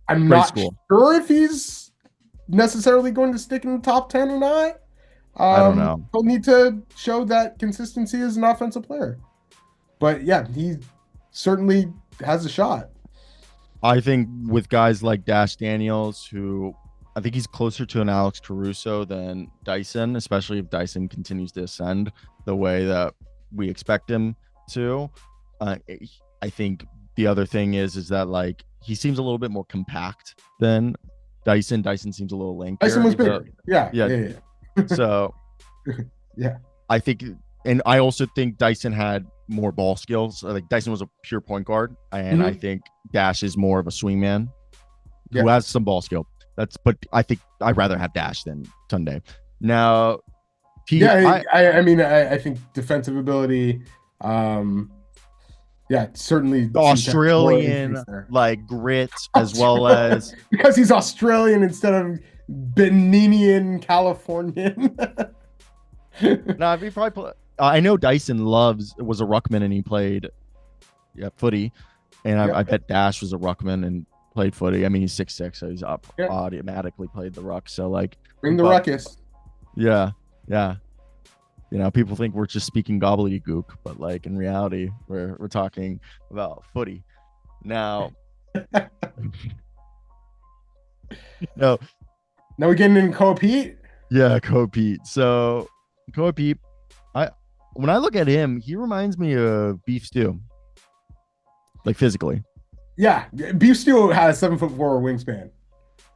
I'm not sure if he's necessarily going to stick in the top 10 or not. I don't know. He'll need to show that consistency as an offensive player. But yeah, he certainly has a shot. I think with guys like Dash Daniels, who I think he's closer to an Alex Caruso than Dyson, especially if Dyson continues to ascend the way that we expect him to. I think the other thing is that like he seems a little bit more compact than Dyson. Dyson seems a little lankier. Dyson was bigger. Yeah. So yeah, I think, and I also think Dyson had more ball skills. Like Dyson was a pure point guard, and I think Dash is more of a swingman who has some ball skill. But I think I'd rather have Dash than Sunday. Now, I think defensive ability. Certainly the Australian like grit as well as because he's Australian instead of Beninian Californian. No, he probably I know Dyson was a ruckman and he played footy, and I bet Dash was a ruckman and played footy. I mean, he's 6'6", so he's automatically played the ruck. So like, bring the ruckus. Yeah. You know, people think we're just speaking gobbledygook, but like in reality, we're talking about footy. Now, now we're getting in Koa Pete. Yeah, Koa Pete. So Koa Pete, when I look at him, he reminds me of Beef Stew, like physically. Yeah, Beef Stew has 7'4" wingspan.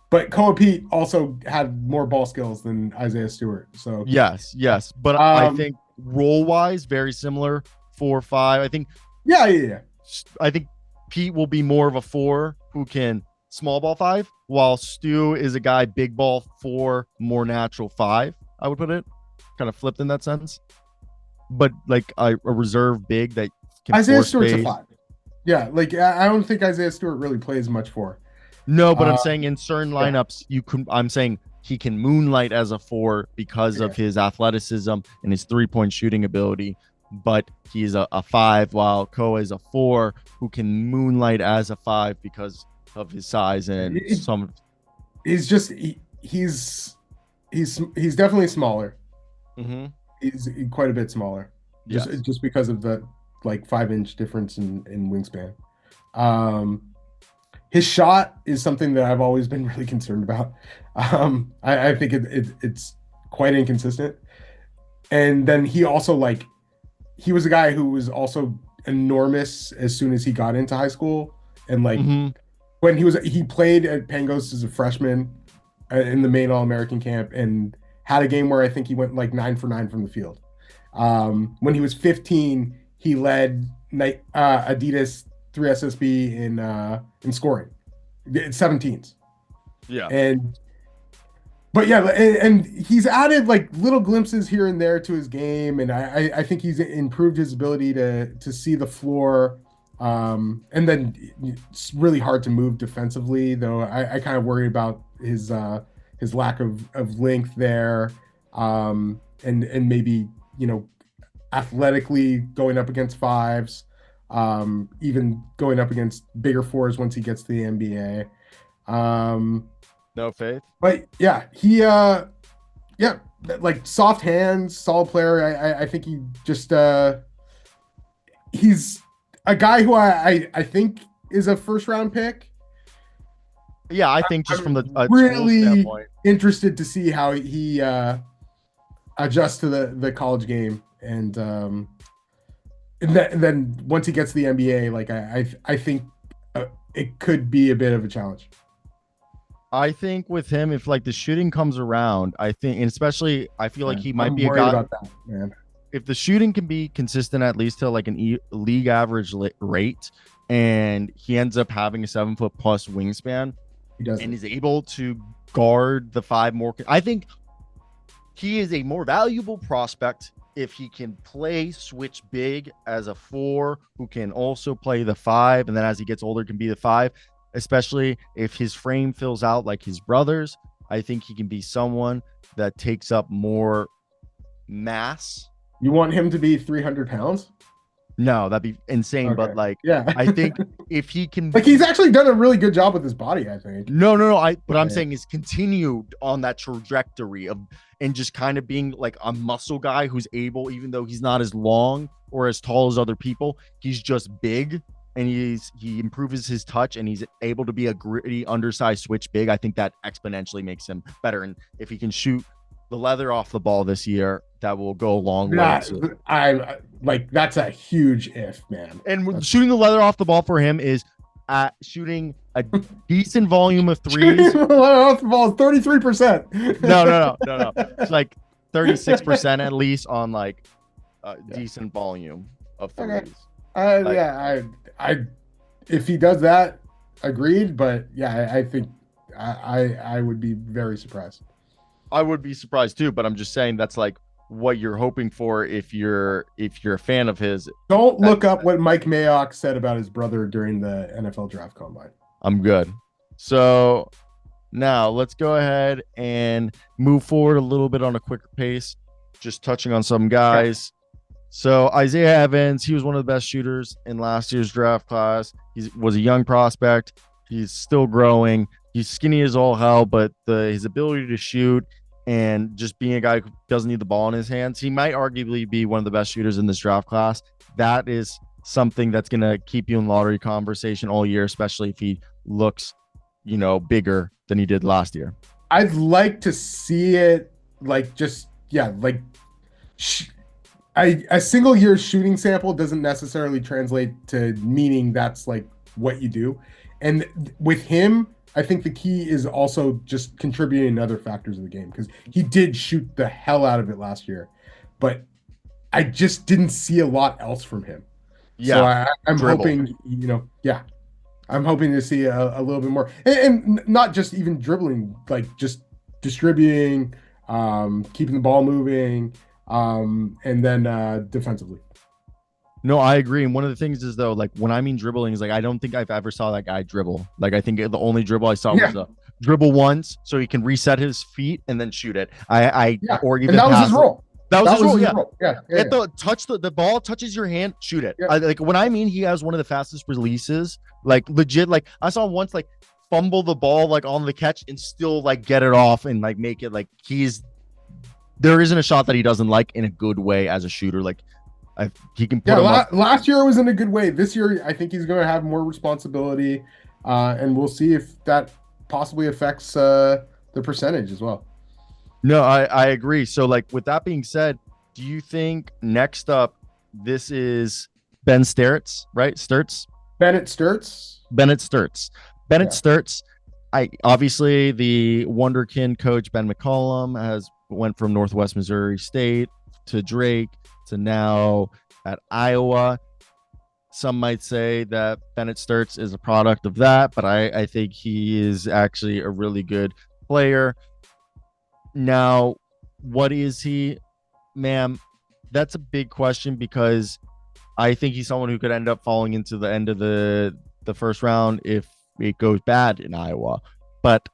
But Koa Pete also had more ball skills than Isaiah Stewart. So yes. But I think role-wise, very similar. 4-5. I think. Yeah. I think Pete will be more of a 4 who can small ball 5, while Stu is a guy big ball 4, more natural 5. I would put it kind of flipped in that sense. But like a reserve big that can Isaiah Stewart's a 5. Yeah, like I don't think Isaiah Stewart really plays much 4. No, but I'm saying in certain lineups, I'm saying he can moonlight as a 4 because of his athleticism and his 3-point shooting ability. But he's a 5, while Koa is a 4 who can moonlight as a 5 because of his size and some. He's definitely smaller. He's quite a bit smaller, just because of the like 5-inch difference in wingspan. His shot is something that I've always been really concerned about. I think it's quite inconsistent. And then he also he was a guy who was also enormous as soon as he got into high school. And when he played at Pangos as a freshman in the Maine All-American camp and had a game where I think he went like 9 for 9 from the field. When he was 15, he led Adidas 3SSB in scoring, 17s. Yeah. And he's added like little glimpses here and there to his game, and I think he's improved his ability to see the floor. And then it's really hard to move defensively, though. I kind of worry about his lack of length there, and maybe athletically going up against 5s. even going up against bigger fours once he gets to the NBA. No faith. But yeah, yeah, like soft hands, solid player. I think he just he's a guy who I think is a first round pick. Yeah, I think just from the really standpoint, interested to see how he adjusts to the college game, and then once he gets to the NBA, like I think it could be a bit of a challenge. I think with him, if like the shooting comes around, I think, and especially I feel like he might be a worried guy. about that, man. If the shooting can be consistent at least to like an league average rate, and he ends up having a 7 foot plus wingspan, He does, and is able to guard the 5 more, I think he is a more valuable prospect if he can play switch big as a 4 who can also play the 5, and then as he gets older can be the 5, especially if his frame fills out like his brothers. I think he can be someone that takes up more mass. You want him to be 300 pounds? No, that'd be insane. Okay. But like, yeah, I think if he can, like, he's actually done a really good job with his body, I think. No. What I'm saying is continued on that trajectory of, and just kind of being like a muscle guy who's able, even though he's not as long or as tall as other people, he's just big, and he improves his touch, and he's able to be a gritty, undersized switch big. I think that exponentially makes him better. And if he can shoot the leather off the ball this year, that will go a long way. I like, that's a huge if, man. And shooting the leather off the ball for him is shooting a decent volume of threes. Off the ball, 33%. No. It's like 36% at least on like decent volume of threes. Okay. Yeah, I if he does that, agreed. But yeah, I think I would be very surprised. I would be surprised too, but I'm just saying that's like what you're hoping for if you're a fan of his. Don't look up what Mike Mayock said about his brother during the NFL draft combine. I'm good. So now let's go ahead and move forward a little bit on a quicker pace, just touching on some guys. So Isaiah Evans, he was one of the best shooters in last year's draft class. He was a young prospect. He's still growing. He's skinny as all hell, but his ability to shoot and just being a guy who doesn't need the ball in his hands, he might arguably be one of the best shooters in this draft class. That is something that's going to keep you in lottery conversation all year, especially if he looks, bigger than he did last year. I'd like to see it a single year shooting sample doesn't necessarily translate to meaning that's like what you do. And with him, I think the key is also just contributing other factors of the game, because he did shoot the hell out of it last year, but I just didn't see a lot else from him. Yeah, so I'm hoping, I'm hoping to see a little bit more, and not just even dribbling, like just distributing, keeping the ball moving, and then defensively. No, I agree. And one of the things is, though, like when I mean dribbling is like, I don't think I've ever saw that guy dribble. Like, I think the only dribble I saw was a dribble once so he can reset his feet and then shoot it. Or even that was his role. That was his role. Yeah. The ball touches your hand, shoot it. Yeah. Like when I mean he has one of the fastest releases, like legit. Like I saw once like fumble the ball like on the catch and still like get it off and like make it like there isn't a shot that he doesn't like in a good way as a shooter. Like he can put last year was in a good way. This year, I think he's going to have more responsibility, and we'll see if that possibly affects the percentage as well. No, I agree. So, like with that being said, do you think next up this is Ben Sturtz, right? Bennett Sturtz. Obviously the wonderkin coach Ben McCollum went from Northwest Missouri State to Drake to now at Iowa. Some might say that Bennett Sturtz is a product of that, but I think he is actually a really good player. Now, what is he, ma'am? That's a big question, because I think he's someone who could end up falling into the end of the first round if it goes bad in Iowa. But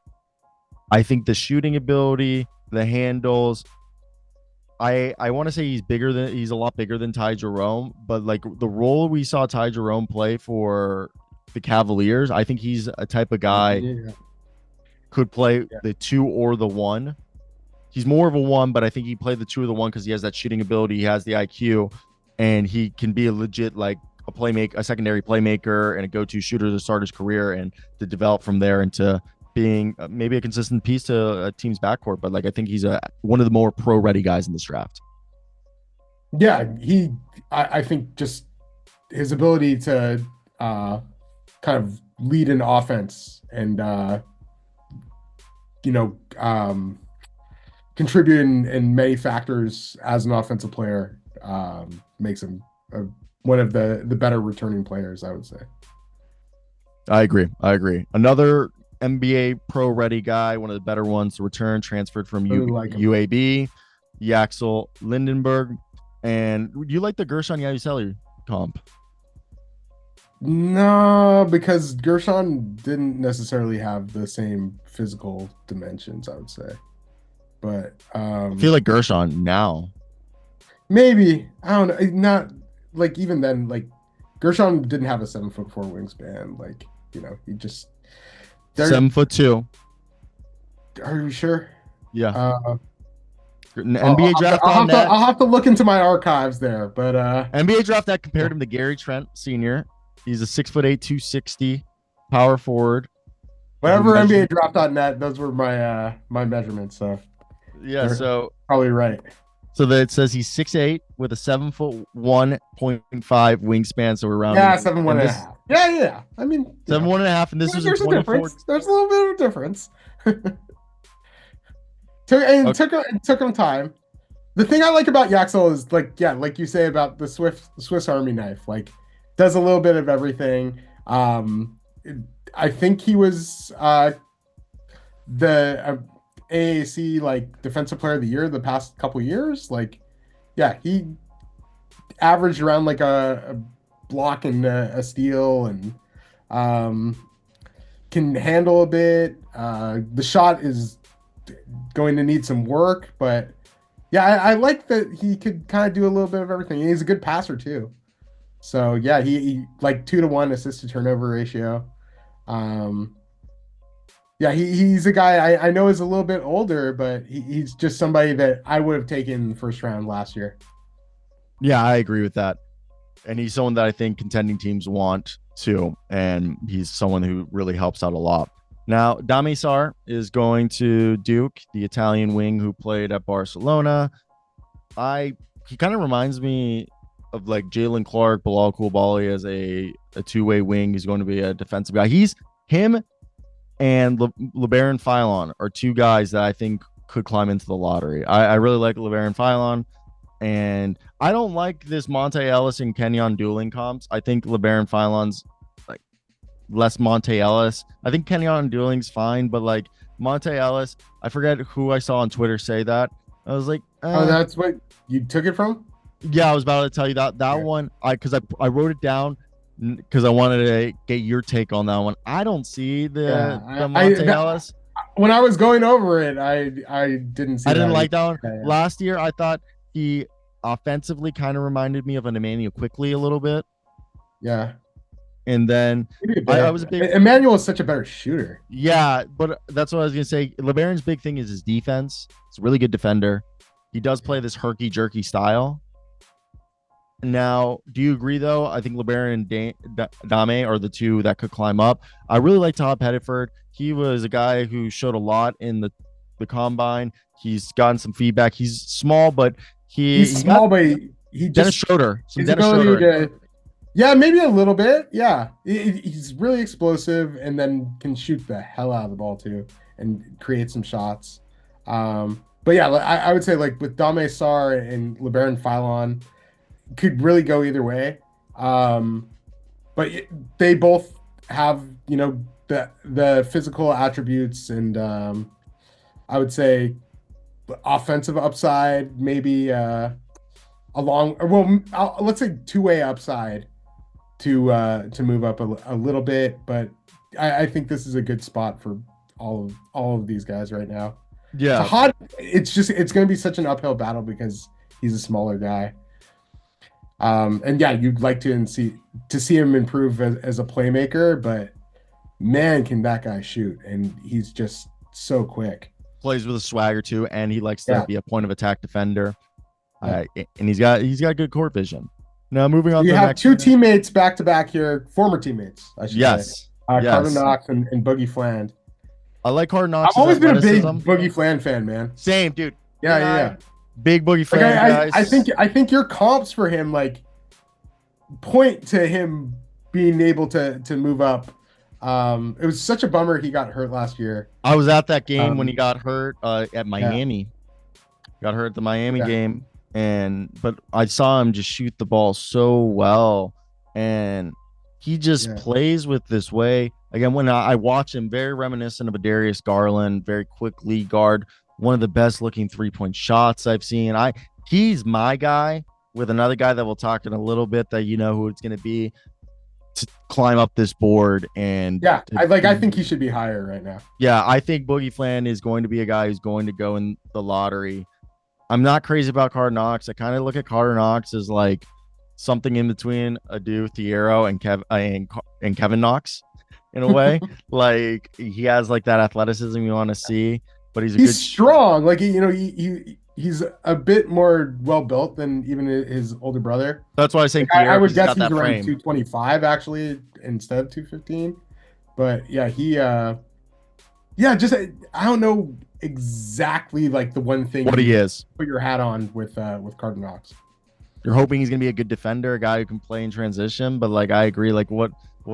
I think the shooting ability, the handles, I want to say he's a lot bigger than Ty Jerome, but like the role we saw Ty Jerome play for the Cavaliers, I think he's a type of guy Yeah. could play Yeah. the 2 or the 1. He's more of a 1, but I think he played the 2 or the 1 because he has that shooting ability, he has the IQ, and he can be a legit like a playmaker, a secondary playmaker, and a go-to shooter to start his career and to develop from there into being maybe a consistent piece to a team's backcourt. But like I think he's one of the more pro-ready guys in this draft. Yeah, I think just his ability to kind of lead an offense and you know, contribute in many factors as an offensive player makes him one of the better returning players, I would say. I agree. Another NBA pro-ready guy, one of the better ones to return, transferred from UAB, Yaxel Lindenberg. And you like the Gershon Yabusele comp? No, because Gershon didn't necessarily have the same physical dimensions, I would say. But I feel like Gershon now. Maybe. I don't know. Not like even then, like Gershon didn't have a 7'4" wingspan. Like, you know, he just 7'2". Are you sure? Yeah. NBA draft on net. I'll have to look into my archives there, but NBA draft that compared him to Gary Trent Sr. He's a 6'8", 260 power forward. Whatever NBA draft.net, those were my my measurements. So yeah, so probably right. So that it says he's 6'8" with a 7'1.5" wingspan. So we're around 7'1.5". Yeah. I mean 7'1.5", and this is there's a difference. There's a little bit of a difference. Took him time. The thing I like about Yaxel is like you say about the Swiss Army knife, like does a little bit of everything. I think he was the AAC like defensive player of the year the past couple years. Like, yeah, he averaged around like a block and a steal, and can handle a bit. The shot is going to need some work, but yeah, I like that he could kind of do a little bit of everything. And he's a good passer too. So yeah, he like 2-to-1 assist to turnover ratio. Yeah, he's a guy I know is a little bit older, but he's just somebody that I would have taken in the first round last year. Yeah, I agree with that. And he's someone that I think contending teams want too. And he's someone who really helps out a lot. Now, Dami Sarr is going to Duke, the Italian wing who played at Barcelona. He kind of reminds me of like Jalen Clark, Bilal Coulibaly as a two-way wing. He's going to be a defensive guy. Him and LeBaron Philon are two guys that I think could climb into the lottery. I really like LeBaron Philon, and I don't like this Monte Ellis and Kenyon dueling comps. I think LeBaron Philon's like less Monte Ellis. I think Kenyon dueling's fine, but like Monte Ellis, I forget who I saw on Twitter say that. I was like, oh, that's what you took it from? Yeah, I was about to tell you that one. Because I wrote it down because I wanted to get your take on that one. I don't see the Monte Ellis. When I was going over it, I didn't see. I didn't like that one. Yeah. Last year, I thought he offensively kind of reminded me of an Emmanuel Quickly a little bit. Yeah. And then I was a big. Emmanuel is such a better shooter. Yeah, but that's what I was gonna say. LeBaron's big thing is his defense. He's a really good defender. He does play this herky jerky style. Now, do you agree though? I think LeBaron and Dame are the two that could climb up. I really like Todd Pettiford. He was a guy who showed a lot in the combine. He's gotten some feedback. He's small, but he's small, but he Dennis Schroeder. Yeah, maybe a little bit. Yeah, he's really explosive, and then can shoot the hell out of the ball too, and create some shots. But yeah, I would say like with Dame Sarr and LeBaron Philon, could really go either way. But they both have, you know, the physical attributes, and I would say offensive upside, maybe let's say two-way upside to move up a little bit. But I think this is a good spot for all of these guys right now. Yeah, It's going to be such an uphill battle because he's a smaller guy. And yeah, you'd like to see him improve as a playmaker, but man, can that guy shoot? And he's just so quick. plays with a swagger too, and he likes to Yeah, be a point of attack defender. yeah. And he's got good court vision. Now moving on You to the have next. two teammates back to back here, former teammates, I should say. Yes, Carter yes. Knox and Boogie Fland. I like Hard I've Knocks' always been a big athleticism. Boogie Fland fan, man. Same, dude. Yeah, And yeah, I- yeah. Big Boogie Like Fland I, guys. I think your comps for him like point to him being able to move up. It was such a bummer he got hurt last year. I was at that game when Um, he got hurt at Miami. Got hurt at the Miami Yeah. game, but I saw him just shoot the ball so well, and he just Yeah. plays with this way. Again, when I watch him, very reminiscent of a Darius Garland, very quick lead guard, one of the best looking 3-point shots I've seen. He's my guy with another guy that we'll talk in a little bit that you know who it's going to be to climb up this board and Yeah, to I think he should be higher right now. yeah, I think Boogie Fland is going to be a guy who's going to go in the lottery. I'm not crazy about Carter Knox. I kind of look at Carter Knox as like something in between Adu Thiero and Kevin Knox in a way. Like he has like that athleticism you want to see, but he's a He's good strong. Like he's a bit more well built than even his older brother. That's why I say Like, I Thiero, would he's guess got he's that around frame. 225 actually instead of 215. But yeah, just I don't know exactly like the one thing What he is. put your hat on with Carter Knox. You're hoping he's gonna be a good defender, a guy who can play in transition. But like I agree, like what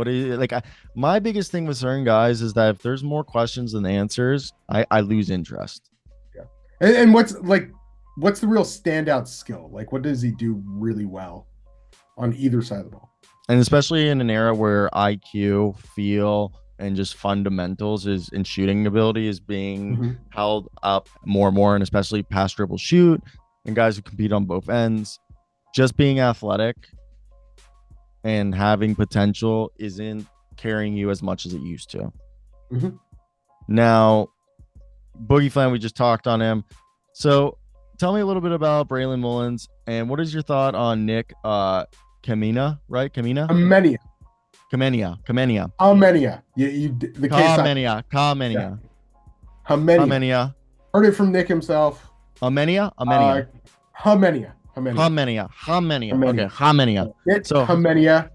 is like my biggest thing with certain guys is that if there's more questions than answers, I lose interest. Yeah. And what's the real standout skill? Like what does he do really well on either side of the ball? And especially in an era where IQ, feel, and just fundamentals is in shooting ability is being Mhm. held up more and more, and especially pass dribble shoot and guys who compete on both ends. Just being athletic and having potential isn't carrying you as much as it used to. Mhm. Now, Boogie Fland, we just talked on him. So tell me a little bit about Braylon Mullins and what is your thought on Nick Kamenia, right? Kamenia? Amenia. You the case Kamenia. Hamenia. Heard it from Nick himself. Hamenia. Hamenia. Okay, Hamenia. Hamenia. It's So- Hamenia,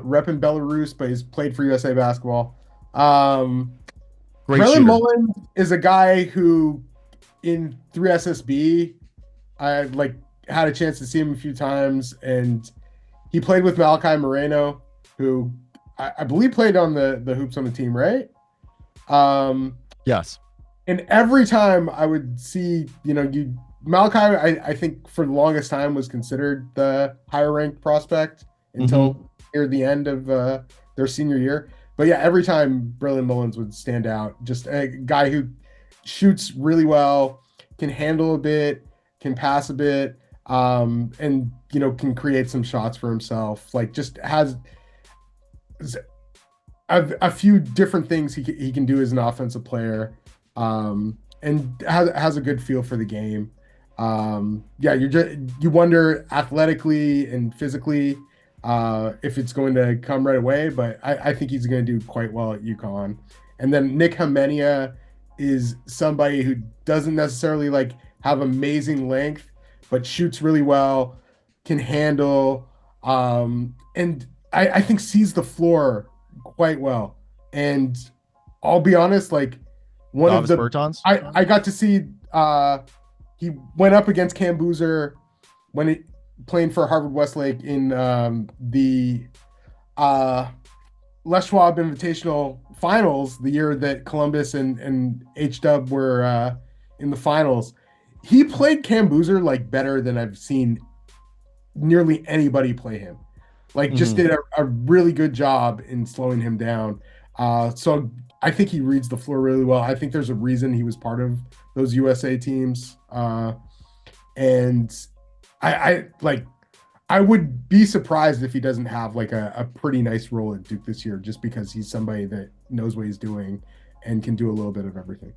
rep in Belarus, but he's played for USA basketball. Great Braylon shooter. Mullins is a guy who, in 3SSB, I had a chance to see him a few times, and he played with Malachi Moreno, who I believe played on the Hoops on the team, right? Yes. And every time I would see, Malachi, I think for the longest time was considered the higher ranked prospect until near the end of their senior year. But yeah, every time Braylon Mullins would stand out, just a guy who shoots really well, can handle a bit, can pass a bit, and can create some shots for himself. Like just has a few different things he can do as an offensive player, and has a good feel for the game. You wonder athletically and physically if it's going to come right away, but I think he's going to do quite well at UConn. And then Nick Hamenia is somebody who doesn't necessarily have amazing length, but shoots really well, can handle, and I think sees the floor quite well. And I'll be honest, one Davis of the Bertans? I got to see he went up against Cam Boozer when he playing for Harvard Westlake in the Les Schwab Invitational Finals, the year that Columbus and H-Dub were in the finals. He played Cam Boozer better than I've seen nearly anybody play him. Just did a really good job in slowing him down. So I think he reads the floor really well. I think there's a reason he was part of those USA teams. And I would be surprised if he doesn't have a pretty nice role at Duke this year, just because he's somebody that knows what he's doing and can do a little bit of everything.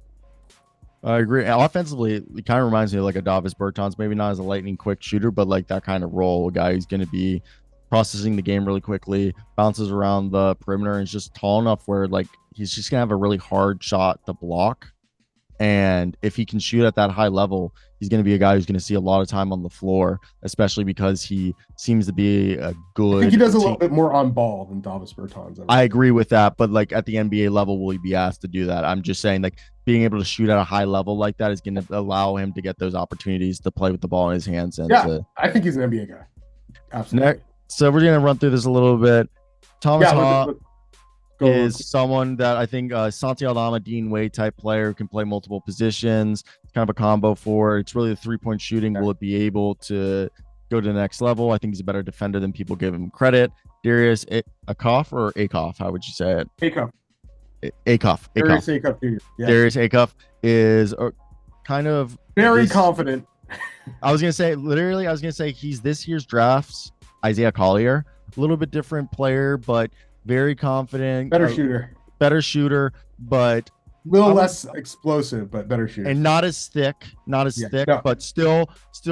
I agree. Offensively, it kind of reminds me of like a Davis Bertans, maybe not as a lightning quick shooter, but like that kind of role, a guy who's going to be processing the game really quickly, bounces around the perimeter, and is just tall enough where like he's just going to have a really hard shot to block. And if he can shoot at that high level, he's going to be a guy who's going to see a lot of time on the floor, especially because he seems to be a I think he good does a little bit more on ball than Davis Bertans. I agree with that, but like at the NBA level, will he be asked to do that? I'm just saying, like being able to shoot at a high level like that is going to allow him to get those opportunities to play with the ball in his hands. And I think he's an NBA guy. Absolutely. So we're going to run through this a little bit. Thomas Haw is someone that I think Santi Aldama, Dean Wade type player, can play multiple positions. It's kind of a combo for. It's really the 3-point shooting. Will it be able to go to the next level? I think he's a better defender than people give him credit. Darius Acuff or Acuff? How would you say it? Acuff. Acuff. Darius Acuff Jr. Yes. Darius Acuff is kind of very confident. I was gonna say he's this year's draft's Isaiah Collier. A little bit different player, but very confident. Better shooter, but a little less explosive, but better shooter. And not as thick, but still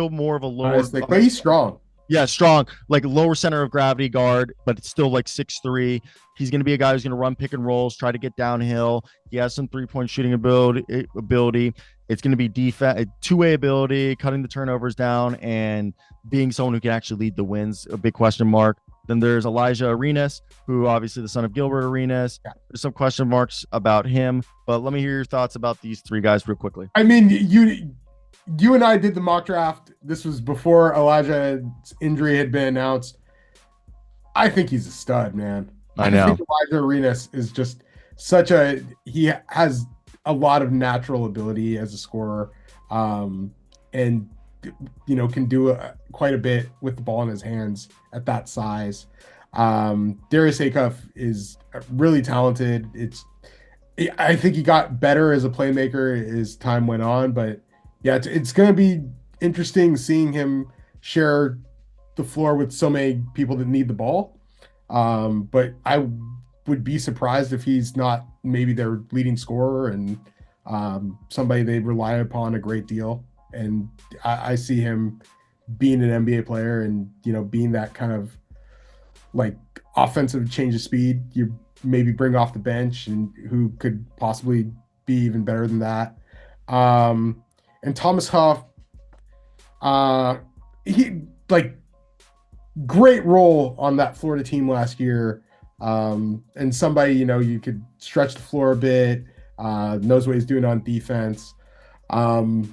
more of a lower. But he's strong. Yeah, strong, like lower center of gravity guard, but it's still like 6'3". He's going to be a guy who's going to run pick and rolls, try to get downhill. He has some 3-point shooting ability. It's going to be defense, two-way ability, cutting the turnovers down, and being someone who can actually lead the wins. A big question mark. Then there's Elijah Arenas, who obviously the son of Gilbert Arenas. Yeah. There's some question marks about him, but let me hear your thoughts about these three guys real quickly. I mean, you and I did the mock draft. This was before Elijah's injury had been announced. I think he's a stud, man. I know. think Elijah Arenas is just he has a lot of natural ability as a scorer, and can do quite a bit with the ball in his hands at that size. Darius Acuff is really talented. I think he got better as a playmaker as time went on, but yeah, it's going to be interesting seeing him share the floor with so many people that need the ball. But I would be surprised if he's not maybe their leading scorer and somebody they rely upon a great deal. And I see him being an NBA player and, being that kind of like offensive change of speed. You maybe bring off the bench and who could possibly be even better than that. And Thomas Huff, he great role on that Florida team last year. And somebody, you could stretch the floor a bit, knows what he's doing on defense. I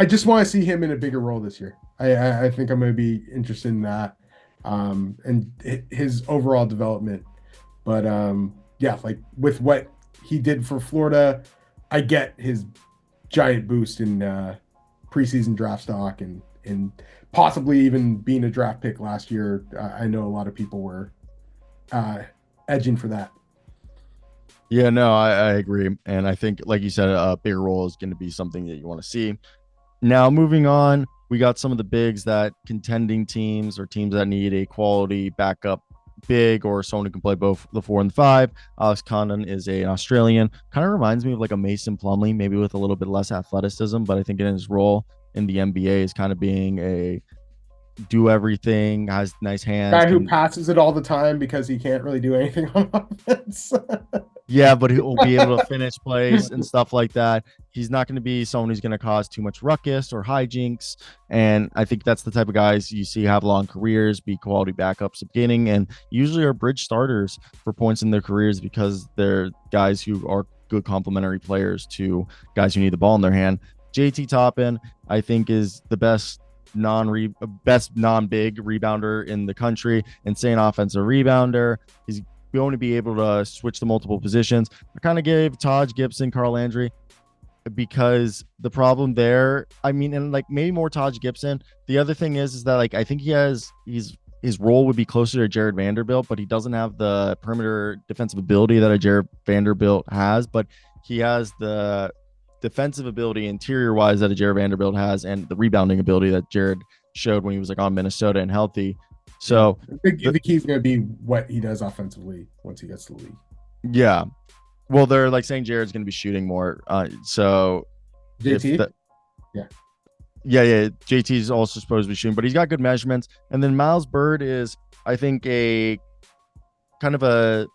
just want to see him in a bigger role this year. I think I'm going to be interested in that, and his overall development. But with what he did for Florida, I get his giant boost in preseason draft stock and possibly even being a draft pick last year. I know a lot of people were edging for that. Yeah, no, I agree. And I think, like you said, a bigger role is going to be something that you want to see. Now, moving on, we got some of the bigs that contending teams or teams that need a quality backup big or someone who can play both the 4 and 5. Alex Condon is an Australian. Kind of reminds me of like a Mason Plumlee, maybe with a little bit less athleticism, but I think in his role in the NBA is kind of being a do everything, has nice hands. Guy who passes it all the time because he can't really do anything on offense. Yeah, but he'll be able to finish plays and stuff like that. He's not going to be someone who's going to cause too much ruckus or hijinks. And I think that's the type of guys you see have long careers, be quality backups at beginning, and usually are bridge starters for points in their careers because they're guys who are good complementary players to guys who need the ball in their hand. JT Toppin, I think, is the best non-big rebounder in the country, insane offensive rebounder. He's going to be able to switch to multiple positions. I kind of gave Taj Gibson, Carl Landry, because the problem there, I mean, and like maybe more Taj Gibson. The other thing is that like I think his role would be closer to Jared Vanderbilt, but he doesn't have the perimeter defensive ability that a Jared Vanderbilt has, but he has the defensive ability interior wise that a Jared Vanderbilt has, and the rebounding ability that Jared showed when he was like on Minnesota and healthy. So the key is going to be what he does offensively once he gets to the league. Yeah. Well, they're like saying Jared's going to be shooting more. So if JT. the Yeah. yeah, JT is also supposed to be shooting, but he's got good measurements. And then Miles Bird is, I think, a kind of a,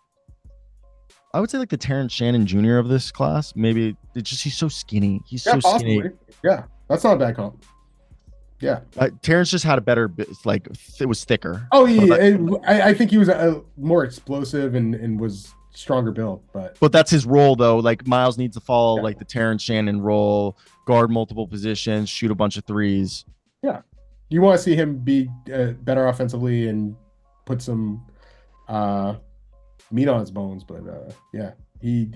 I would say like the Terrence Shannon Jr. of this class. Maybe it's just he's so skinny. He's Yeah, so skinny. possibly. Yeah, that's not a bad comp. Yeah. Terrence just had a better, like it was thicker. Oh, yeah. But, I think he was a more explosive and was stronger built, but but that's his role though. Like Miles needs to follow yeah. like the Terrence Shannon role, guard multiple positions, shoot a bunch of threes. Yeah. You want to see him be better offensively and put some meat on his bones, but yeah, he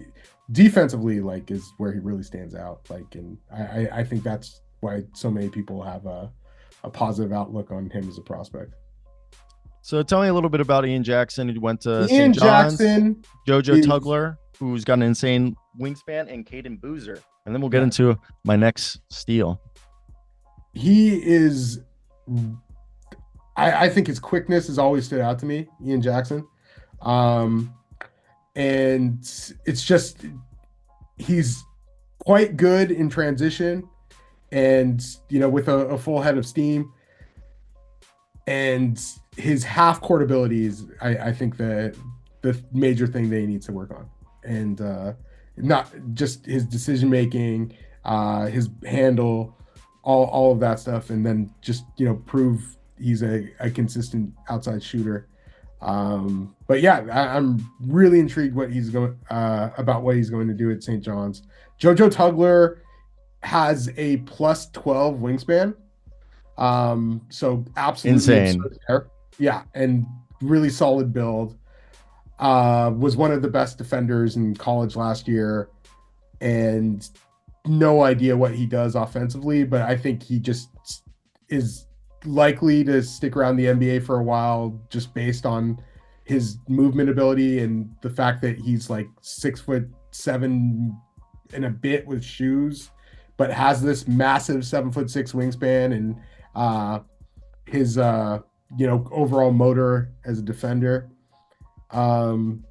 defensively like is where he really stands out. Like, and I think that's why so many people have a positive outlook on him as a prospect. So tell me a little bit about Ian Jackson, who went to Ian St. John's, Jackson JoJo is, Tugler, who's got an insane wingspan, and Caden Boozer. And then we'll get into my next steal. He is, I think his quickness has always stood out to me, Ian Jackson. And it's just, he's quite good in transition and, you know, with a full head of steam. And his half court ability is, I think, the major thing that he needs to work on. And not just his decision making, his handle, all of that stuff, and then just, you know, prove he's a consistent outside shooter. But yeah, I'm really intrigued what he's going about what he's going to do at St. John's. JoJo Tugler has a plus 12 wingspan. So absolutely insane. there. Yeah, and really solid build. Was one of the best defenders in college last year, and no idea what he does offensively, but I think he just is likely to stick around the NBA for a while just based on his movement ability and the fact that he's like 6'7" and a bit with shoes, but has this massive 7'6" wingspan and his you know, overall motor as a defender. And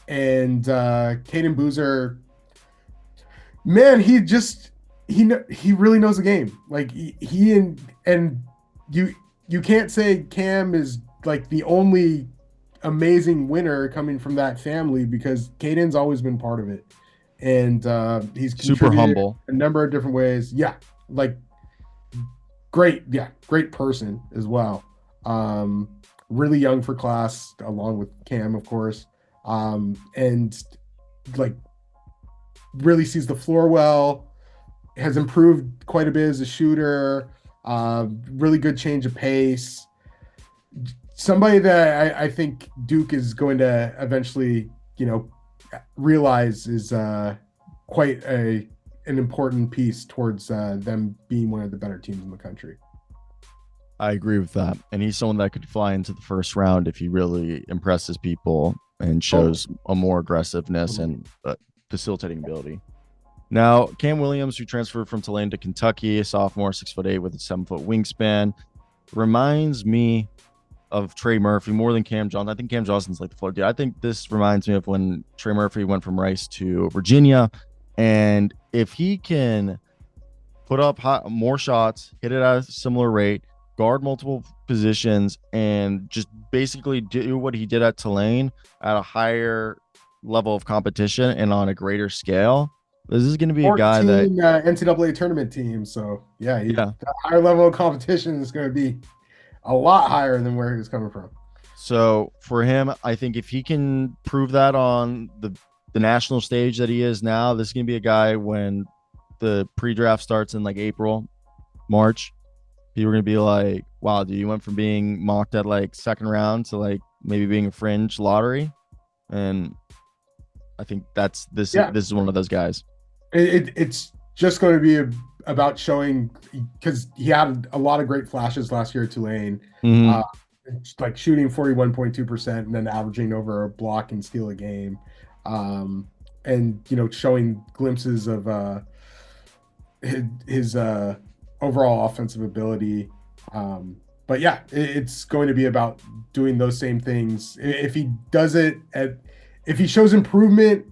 Caden Boozer, man, he really knows the game. Like he and you can't say Cam is like the only amazing winner coming from that family, because Caden's always been part of it, and he's super humble a number of different ways. Yeah, like great person as well. Really young for class, along with Cam, of course, and like really sees the floor well, has improved quite a bit as a shooter, really good change of pace. Somebody that I think Duke is going to eventually, you know, realize is quite an important piece towards them being one of the better teams in the country. I agree with that. And he's someone that could fly into the first round if he really impresses people and shows a more aggressiveness and facilitating ability. Now, Cam Williams, who transferred from Tulane to Kentucky, a sophomore, 6'8" with a 7-foot wingspan, reminds me of Trey Murphy more than Cam Johnson. I think Cam Johnson's like the floor dude. I think this reminds me of when Trey Murphy went from Rice to Virginia. And if he can put up more shots, hit it at a similar rate, guard multiple positions, and just basically do what he did at Tulane at a higher level of competition and on a greater scale, this is going to be a guy that NCAA tournament team. So yeah, the higher level of competition is going to be a lot higher than where he was coming from. So for him, I think if he can prove that on the national stage that he is now, this is going to be a guy when the pre-draft starts in like April, March. People are going to be like, wow, dude, you went from being mocked at like second round to like maybe being a fringe lottery. And I think this is one of those guys. It's just going to be about showing, because he had a lot of great flashes last year at Tulane, like shooting 41.2% and then averaging over a block and steal a game. And, you know, showing glimpses of his overall offensive ability. But yeah, it's going to be about doing those same things. If he does it if he shows improvement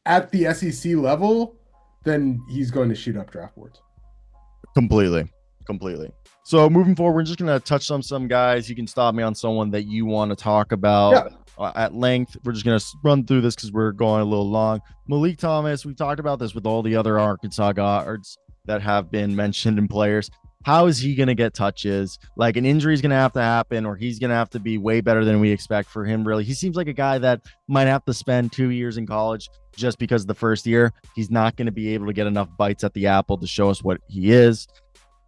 at the SEC level, then he's going to shoot up draft boards. Completely. So moving forward, we're just gonna touch on some guys. You can stop me on someone that you want to talk about at length. We're just gonna run through this because we're going a little long. Malik Thomas, we talked about this with all the other Arkansas guards that have been mentioned in players. How is he gonna get touches? Like an injury is gonna have to happen, or he's gonna have to be way better than we expect for him. Really, he seems like a guy that might have to spend 2 years in college just because the first year he's not going to be able to get enough bites at the apple to show us what he is.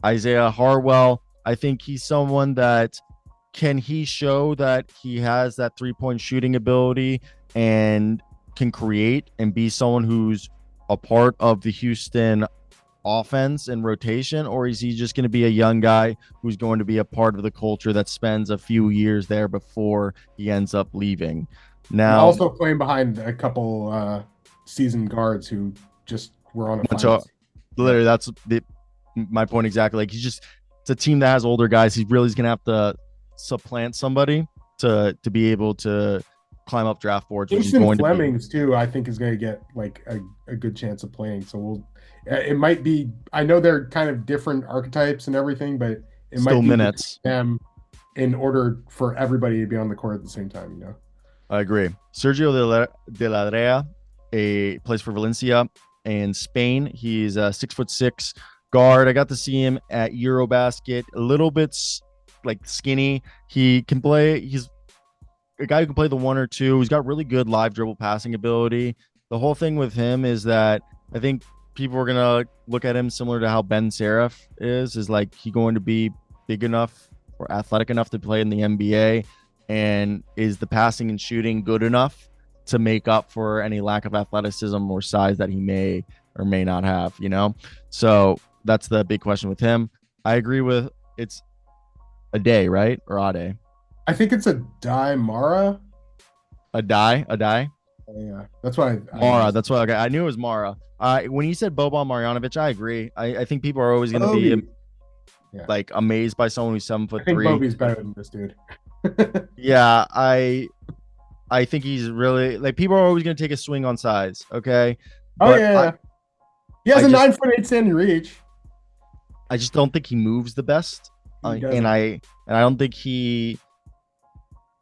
Isaiah Harwell, I think he's someone that can he show that he has that 3-point shooting ability and can create and be someone who's a part of the Houston offense and rotation, or is he just going to be a young guy who's going to be a part of the culture that spends a few years there before he ends up leaving? Now, also playing behind a couple seasoned guards who just were on a finals. Literally, that's my point exactly. Like it's a team that has older guys. He really is going to have to supplant somebody to be able to climb up draft boards. Jason Flemings too, I think is going to get like a good chance of playing. So it might be. I know they're kind of different archetypes and everything, but it still might be minutes them in order for everybody to be on the court at the same time. You know, I agree. Sergio De Larrea, plays for Valencia in Spain. He's a 6'6" guard. I got to see him at Eurobasket. A little bit like skinny. He can play. He's a guy who can play the 1 or 2. He's got really good live dribble passing ability. The whole thing with him is that I think people are gonna look at him similar to how Ben Seraph is like he going to be big enough or athletic enough to play in the NBA, and is the passing and shooting good enough to make up for any lack of athleticism or size that he may or may not have, you know? So that's the big question with him. I agree with it's a day, right? Or Ade? I think it's a Mara. A die? Yeah, that's why Mara. That's why I knew it was Mara. When you said Boban Marjanovic, I agree. I think people are always going to be like amazed by someone who's 7'3". I think Bobby's better than this dude. Yeah, I think he's really like people are always going to take a swing on size. Okay. But he has a 9'8" standing reach. I just don't think he moves the best, and I don't think he's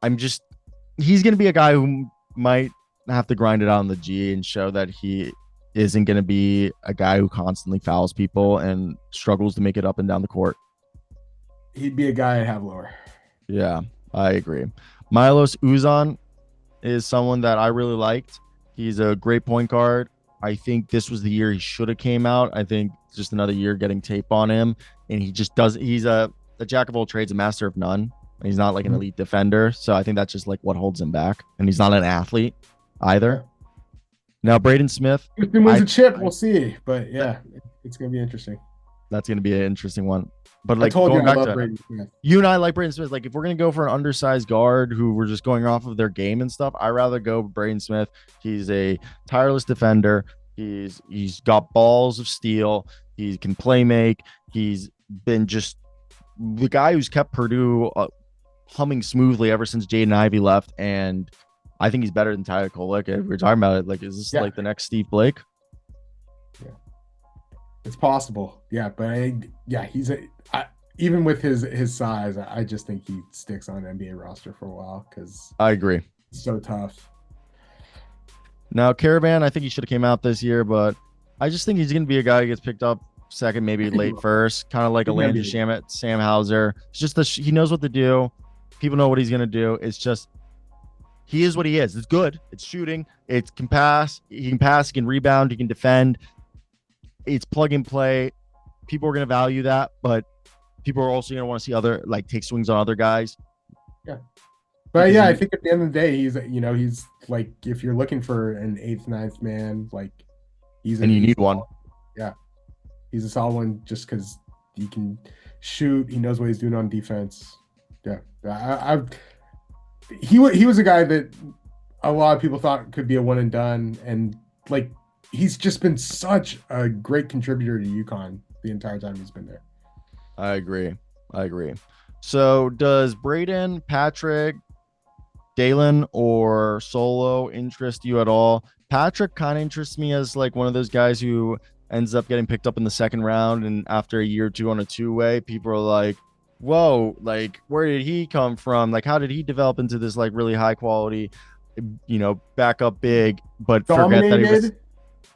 going to be a guy who might have to grind it out on the G and show that he isn't going to be a guy who constantly fouls people and struggles to make it up and down the court. He'd be a guy I'd have lower. Yeah, I agree. Milos Uzan is someone that I really liked. He's a great point guard. I think this was the year he should have came out. I think just another year getting tape on him, and he's a jack of all trades, a master of none. He's not like an elite defender, so I think that's just like what holds him back. And he's not an athlete either. Now, Braden Smith. Houston wins a chip, we'll see. But yeah, it's gonna be interesting. That's gonna be an interesting one. But like going back to Braden Smith. You and I like Braden Smith. Like if we're gonna go for an undersized guard who we're just going off of their game and stuff, I'd rather go Braden Smith. He's a tireless defender. He's got balls of steel. He can play make. He's been just the guy who's kept Purdue humming smoothly ever since Jaden Ivey left, and I think he's better than Tyler Kolek. If we're talking about it, like, is this like the next Steve Blake? Yeah, it's possible. Yeah, but he's even with his size, I just think he sticks on an NBA roster for a while because I agree. It's so tough. Now, Caravan, I think he should have came out this year, but I just think he's going to be a guy who gets picked up second, maybe late first, kind of like a Landry Shamet, Sam Hauser. It's just he knows what to do. People know what he's going to do. It's just he is what he is. It's good. It's shooting. It can pass. He can pass. He can rebound. He can defend. It's plug and play. People are going to value that, but people are also going to want to see take swings on other guys. Yeah. But yeah, I think at the end of the day, he's like, if you're looking for an 8th, 9th man, like you need one. Yeah. He's a solid one just because he can shoot. He knows what he's doing on defense. Yeah. He was a guy that a lot of people thought could be a one and done. And like, he's just been such a great contributor to UConn the entire time he's been there. I agree. So does Braden, Patrick, Dalen, or Solo interest you at all? Patrick kind of interests me as like one of those guys who ends up getting picked up in the second round, and after a year or two on a two-way, people are like, whoa, like where did he come from? Like how did he develop into this like really high quality, backup big, but forget that he was Dominated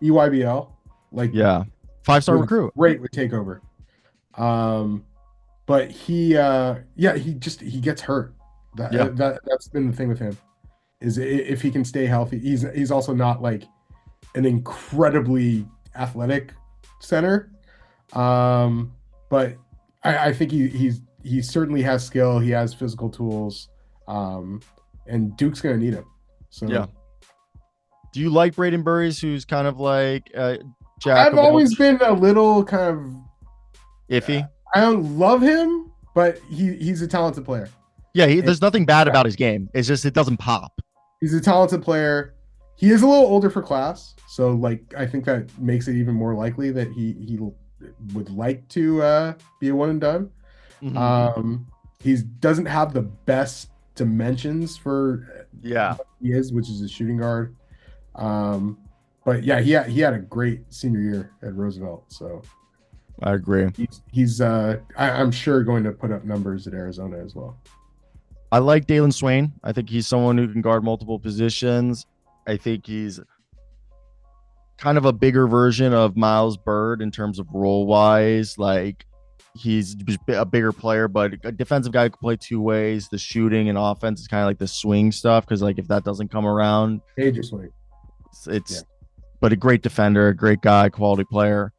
EYBL. Like, yeah, 5-star recruit. Great with takeover. But he gets hurt. That's been the thing with him, is if he can stay healthy. He's also not like an incredibly athletic center. But I think he certainly has skill. He has physical tools. And Duke's gonna need him. So yeah. Do you like Braden Burries, who's kind of like Jack? I've always been a little kind of iffy. I don't love him, but he's a talented player. Yeah, there's nothing bad about his game. It's just it doesn't pop. He's a talented player. He is a little older for class, so like I think that makes it even more likely that he would like to be a one and done. Mm-hmm. He doesn't have the best dimensions for what he is, which is a shooting guard. But yeah, he had a great senior year at Roosevelt, so I agree. He's I'm sure going to put up numbers at Arizona as well. I like Dalen Swain. I think he's someone who can guard multiple positions. I think he's kind of a bigger version of Miles Bird in terms of role wise. Like he's a bigger player, but a defensive guy who can play two ways. The shooting and offense is kind of like the swing stuff, because like if that doesn't come around, major swing. But a great defender, a great guy, quality player.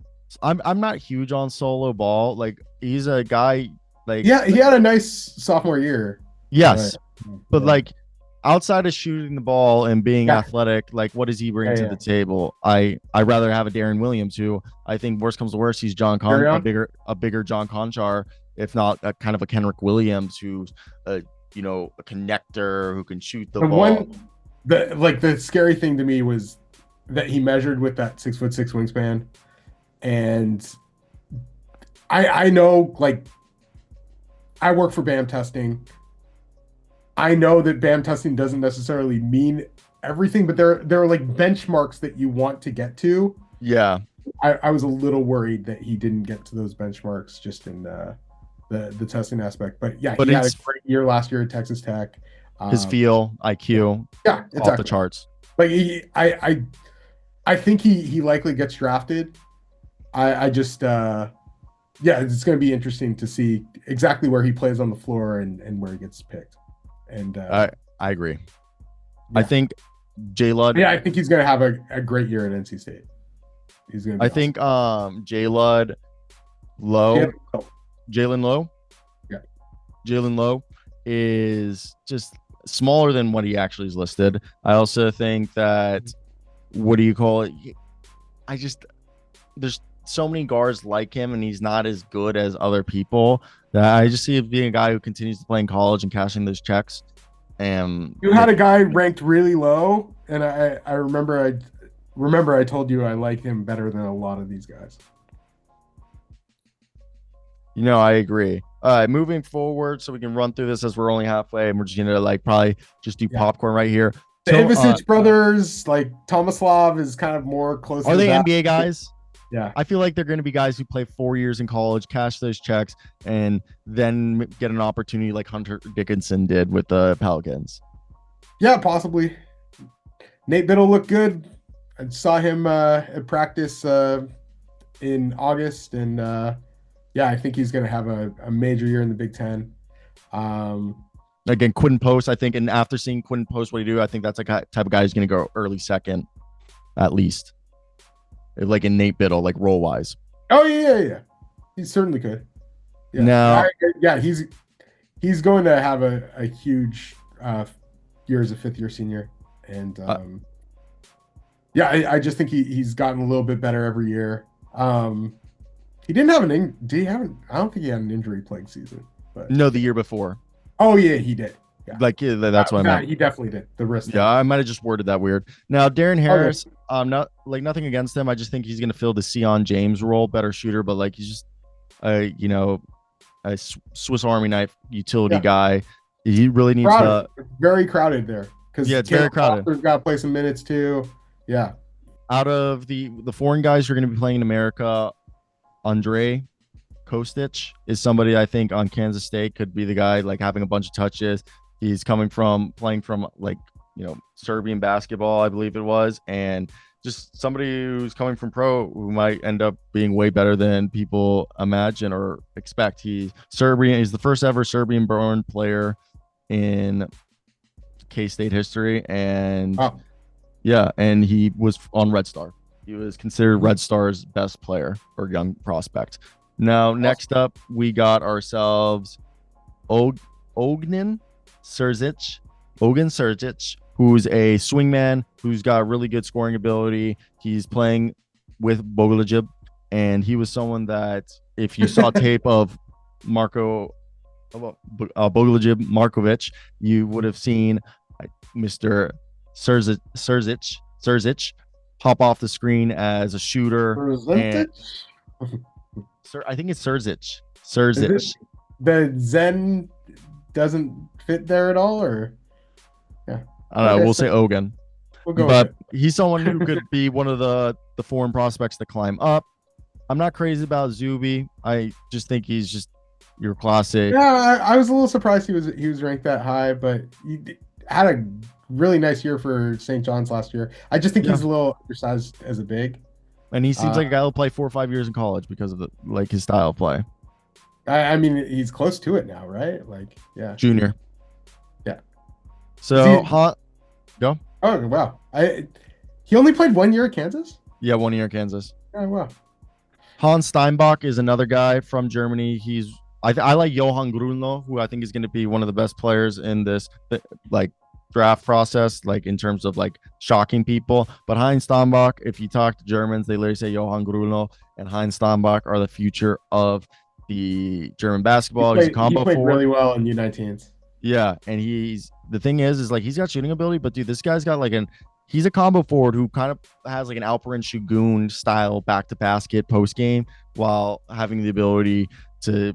I'm not huge on Solo Ball. Like he's a guy like he had a nice sophomore year. Yes, but like outside of shooting the ball and being athletic, like what does he bring to the table? I rather have a Darren Williams, who I think worst comes to worst, he's John a bigger John Conchar, if not a kind of a Kenrick Williams, who's a connector who can shoot the ball. The scary thing to me was that he measured with that 6'6" wingspan, and I know, like, I work for BAM testing. I know that BAM testing doesn't necessarily mean everything, but there are like benchmarks that you want to get to. Yeah. I was a little worried that he didn't get to those benchmarks just in the testing aspect. But yeah, he had a great year last year at Texas Tech. His feel, IQ, exactly. off the charts. Like I think he likely gets drafted. I just it's going to be interesting to see exactly where he plays on the floor and where he gets picked. And I agree. Yeah. I think J Lud. Yeah, I think he's going to have a great year at NC State. He's going to. I think J Lud Lowe, Jalen Lowe. Yeah, Jalen Lowe is just smaller than what he actually is listed. I also think that there's so many guards like him, and he's not as good as other people. That I just see him being a guy who continues to play in college and cashing those checks. And you had a guy ranked really low, and I remember I told you I like him better than a lot of these guys. I agree. All right, moving forward, so we can run through this as we're only halfway, and we're just gonna like probably just do popcorn right here. The Ivicic brothers, like Tomislav, is kind of more close. Are they NBA guys? Yeah, I feel like they're going to be guys who play 4 years in college, cash those checks, and then get an opportunity like Hunter Dickinson did with the Pelicans. Yeah, possibly. Nate Biddle looked good. I saw him at practice in August, and I think he's going to have a major year in the Big Ten. Again, Quinn Post, I think, and after seeing Quinn Post what he do, I think that's a type of guy who's going to go early second, at least. Like in Nate Biddle, like role wise. Oh yeah. He certainly could. Yeah. No. He's going to have a huge year as a fifth year senior, and I just think he's gotten a little bit better every year. He didn't have I don't think he had an injury plagued season. But no, the year before. Oh yeah, he did. Yeah. That's what I meant. He definitely did. The wrist. Yeah, I might have just worded that weird. Now, Darren Harris, not like nothing against him. I just think he's going to fill the Sion James role, better shooter, but like he's just a Swiss Army knife utility guy. He really needs very crowded there, because it's very crowded. Got to play some minutes too. Yeah. Out of the foreign guys who are going to be playing in America, Andre Kostic is somebody I think on Kansas State could be the guy, like having a bunch of touches. He's playing from like, Serbian basketball, I believe it was, and just somebody who's coming from pro who might end up being way better than people imagine or expect. He's Serbian. He's the first ever Serbian-born player in K-State history, and Oh, yeah, and he was on Red Star. He was considered Red Star's best player or young prospect. Now, next up, we got ourselves Ognjen Srzentic, who's a swingman who's got really good scoring ability. He's playing with Boglajib, and he was someone that if you saw tape of Boglajib Markovic, you would have seen Mr. Srzic hop off the screen as a shooter. And I think it's Srzic. The Zen doesn't fit there at all, or yeah. I don't know. We'll say Ogun. We'll go but he's someone who could be one of the foreign prospects to climb up. I'm not crazy about Zuby. I just think he's just your classic. Yeah, I was a little surprised he was ranked that high, but he had a really nice year for St. John's last year. I just think he's a little undersized as a big. And he seems like a guy who'll play 4 or 5 years in college because of his style of play. I mean, he's close to it now, right? Like, yeah. Junior. Yeah. So, go. Oh, wow. He only played 1 year at Kansas? Yeah, 1 year at Kansas. Oh, wow. Hans Steinbach is another guy from Germany. I like Johan Grunlo, who I think is going to be one of the best players in this draft process, in terms of shocking people. But Heinz Steinbach, if you talk to Germans, they literally say Johan Grunlo and Heinz Steinbach are the future of the German basketball. He's a combo forward. Really well in U19s. Yeah, and the thing is he's got shooting ability, but dude, this guy's got he's a combo forward who kind of has an Alperen Şengün style back to basket post game while having the ability to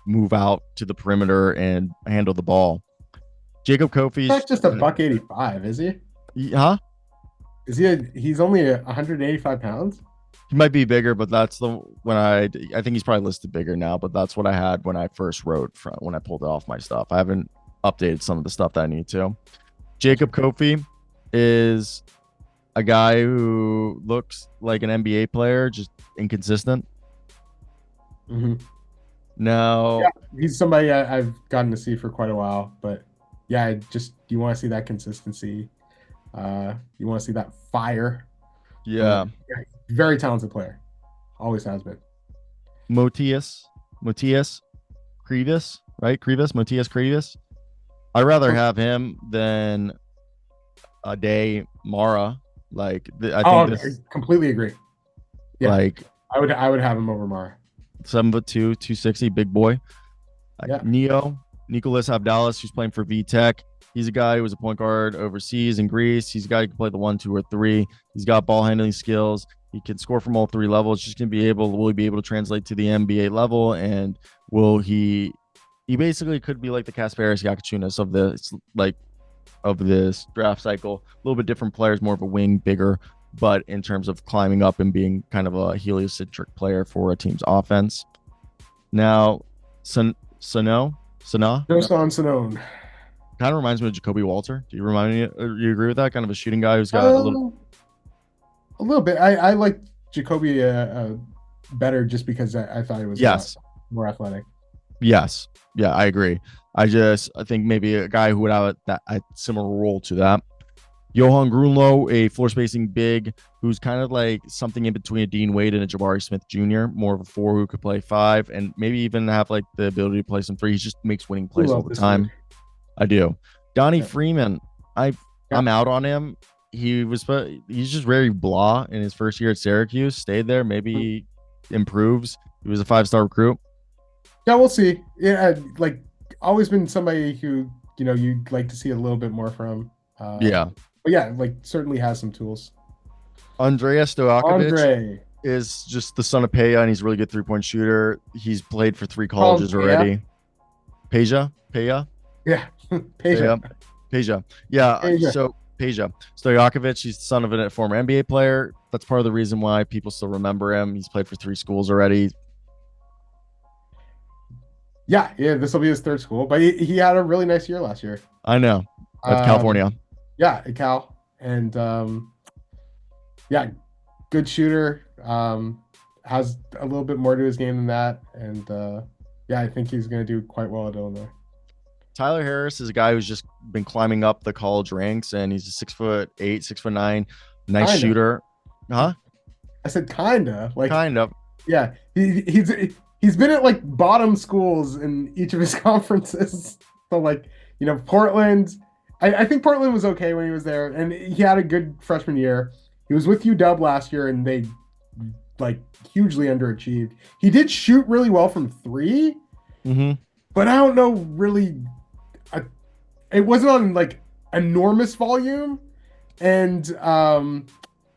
move out to the perimeter and handle the ball. Jacob Kofi's not just a $185, is he? Huh? Is he's only 185 pounds? He might be bigger, but that's I think he's probably listed bigger now, but that's what I had when I first wrote when I pulled it off my stuff. I haven't updated some of the stuff that I need to. Jacob Kofi is a guy who looks like an NBA player, just inconsistent. Mm-hmm. No, he's somebody I've gotten to see for quite a while, but yeah, you want to see that consistency. You want to see that fire. Yeah. Very talented player. Always has been. Matthias Krivas, right? Matthias Krivas. I'd rather have him than Ade Mara. I completely agree. Yeah. I would have him over Mara. 7'2", 260, big boy. Nicholas Abdalis, who's playing for VTech. He's a guy who was a point guard overseas in Greece. He's a guy who can play the 1, 2, or 3. He's got ball handling skills. He can score from all 3 levels. Just will he be able to translate to the NBA level? And will he basically could be like the Kasparis Yakachunas of this draft cycle. A little bit different players, more of a wing, bigger, but in terms of climbing up and being kind of a heliocentric player for a team's offense. Now, Sanone kind of reminds me of Jacoby Walter. Do you agree with that? Kind of a shooting guy who's got a little bit. I like Jacoby better just because I thought he was more athletic. Yes. Yeah, I agree. I think maybe a guy who would have a similar role to that. Johan Grunlo, a floor spacing big who's kind of like something in between a Dean Wade and a Jabari Smith Jr., more of a 4 who could play 5 and maybe even have the ability to play some 3. He just makes winning plays all the time. Week. I do. Donnie Freeman, I'm out on him. He's just very blah in his first year at Syracuse. Stayed there, maybe improves. He was a 5-star recruit. Yeah, we'll see. Yeah, always been somebody who you'd like to see a little bit more from. But yeah, certainly has some tools. Andrea Stojakovic is just the son of Peja, and he's a really good 3-point shooter. He's played for 3 colleges already. Peja? Yeah. Peja. Yeah. Peja Stojakovic. He's the son of a former NBA player. That's part of the reason why people still remember him. He's played for 3 schools already. Yeah, this will be his 3rd school, but he had a really nice year last year. I know. At California. Yeah, at Cal. And good shooter. Has a little bit more to his game than that. And I think he's going to do quite well at Illinois. Tyler Harris is a guy who's just been climbing up the college ranks, and he's a 6'8", 6'9", nice Kinda. shooter. Huh? I said kinda. Like kind of. Yeah, he's been at like bottom schools in each of his conferences. So like, Portland. I think Portland was okay when he was there, and he had a good freshman year. He was with UW last year, and they like hugely underachieved. He did shoot really well from 3, but I don't know really. It wasn't on like enormous volume, and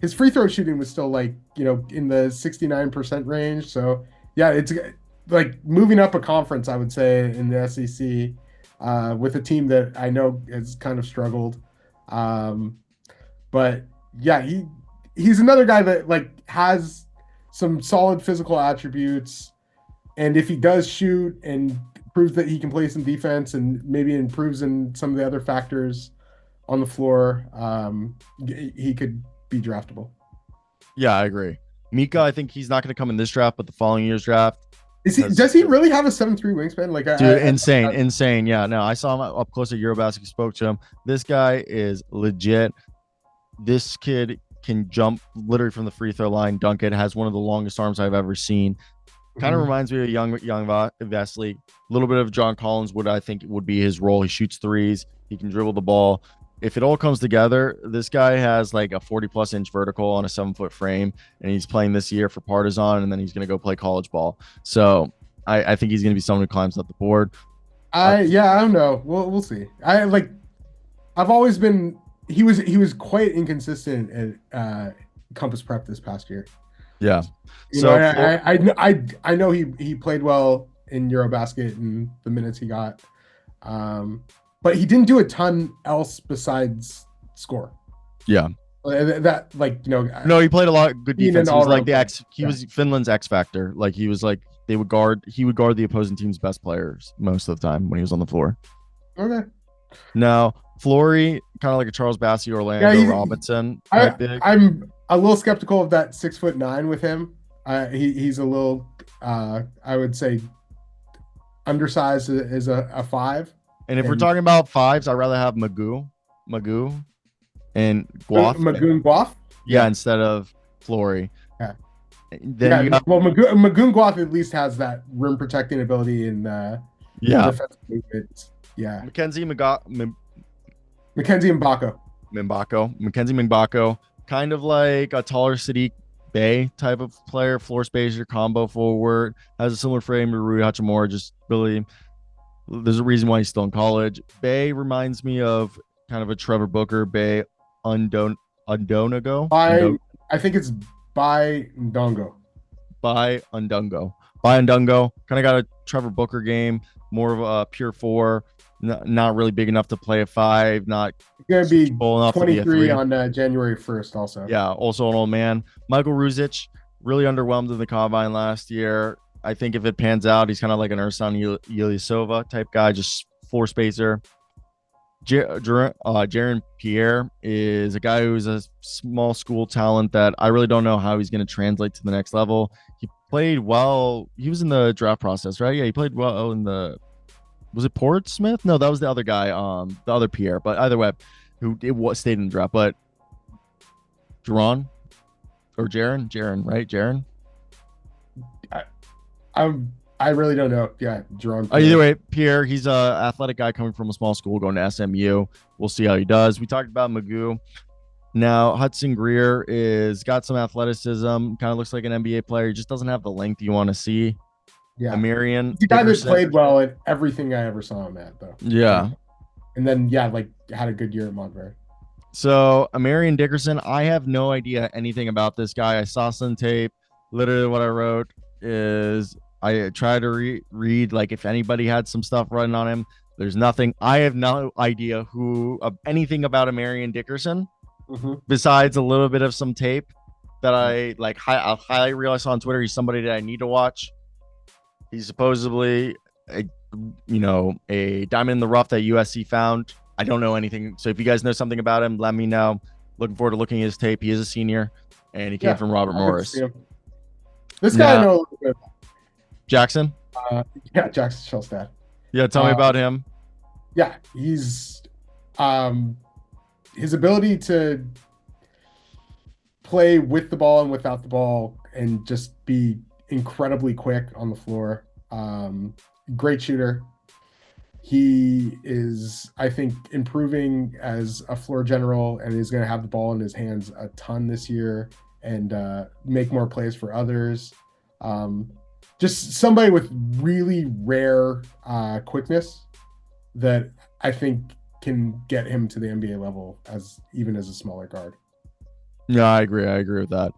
his free throw shooting was still like in the 69% range. So yeah, it's like moving up a conference, I would say, in the SEC with a team that I know has kind of struggled. But yeah, he's another guy that like has some solid physical attributes, and if he does shoot and proves that he can play some defense and maybe improves in some of the other factors on the floor, he could be draftable. Yeah, I agree. Mika, I think he's not going to come in this draft, but the following year's draft. Does he really have a 7'3" wingspan? Like, dude, insane. Yeah, no, I saw him up close at Eurobasket. Spoke to him. This guy is legit. This kid can jump literally from the free throw line, dunk it. Has one of the longest arms I've ever seen. Kind of reminds me of young Vesely. A little bit of John Collins, what I think would be his role. He shoots threes. He can dribble the ball. If it all comes together, this guy has like a 40+ inch vertical on a 7-foot frame, and he's playing this year for Partizan, and then he's going to go play college ball. So I think he's going to be someone who climbs up the board. I don't know. We'll see. I've always been. He was quite inconsistent at Compass Prep this past year. Yeah. I know he played well in Eurobasket in the minutes he got, but he didn't do a ton else besides score. Yeah. That No, he played a lot of good defense. He was like He was Finland's X factor. Like he was like he would guard the opposing team's best players most of the time when he was on the floor. Okay. Now Flory, kind of like a Charles Bassey, Orlando Robinson. I'm a little skeptical of that 6'9" with him. He's a little, I would say, undersized as a 5. And if we're talking about 5s, I'd rather have Magoo, and Guaf. Magoo and Guaf? Yeah, instead of Flory. Yeah. Then Magoo and Guaf at least has that rim protecting ability and defensive movement. Yeah. Mackenzie Mbako, kind of like a taller Sadiq Bey type of player, floor spacer, combo forward, has a similar frame to Rui Hachimura, just really, there's a reason why he's still in college. Bey reminds me of kind of a Trevor Booker, Bey Undonago. I think it's by Ndongo. By Undungo. Kind of got a Trevor Booker game, more of a pure 4. Not really big enough to play a 5. Not going to be 23 on January 1st. Also, yeah, also an old man. Michael Ruzic, really underwhelmed in the combine last year. I think if it pans out, he's kind of like an Ersan Ilyasova type guy, just floor spacer. Darryn Pierre is a guy who's a small school talent that I really don't know how he's going to translate to the next level. He played well. He was in the draft process, right? Yeah, he played well in the. Was it Portsmouth? No, that was the other guy, the other Pierre. But either way, who stayed in the draft. But Jaron, right? Jaron. I really don't know. Yeah, Jaron. Either way, Pierre, he's a athletic guy coming from a small school going to SMU. We'll see how he does. We talked about Magoo. Now Hudson Greer got some athleticism. Kind of looks like an NBA player. He just doesn't have the length you want to see. Yeah, Amarian. The guy that played well at everything I ever saw him at, though. Yeah. And then, had a good year at Montverde. So, Amarian Dickerson, I have no idea anything about this guy. I saw some tape. Literally what I wrote is I tried to read, like, if anybody had some stuff running on him. There's nothing. I have no idea anything about a Marion Dickerson besides a little bit of some tape that I like. A highlight reel I saw on Twitter. He's somebody that I need to watch. He's supposedly a diamond in the rough that USC found. I don't know anything. So if you guys know something about him, let me know. Looking forward to looking at his tape. He is a senior, and he came from Robert Morris. This guy I know a little bit. Jackson? Yeah, Jackson Shellstad. Yeah, tell me about him. Yeah, he's his ability to play with the ball and without the ball and just be incredibly quick on the floor. Great shooter. He is, I think, improving as a floor general, and he's going to have the ball in his hands a ton this year and make more plays for others. Just somebody with really rare quickness that I think can get him to the NBA level even as a smaller guard. Yeah, I agree. I agree with that.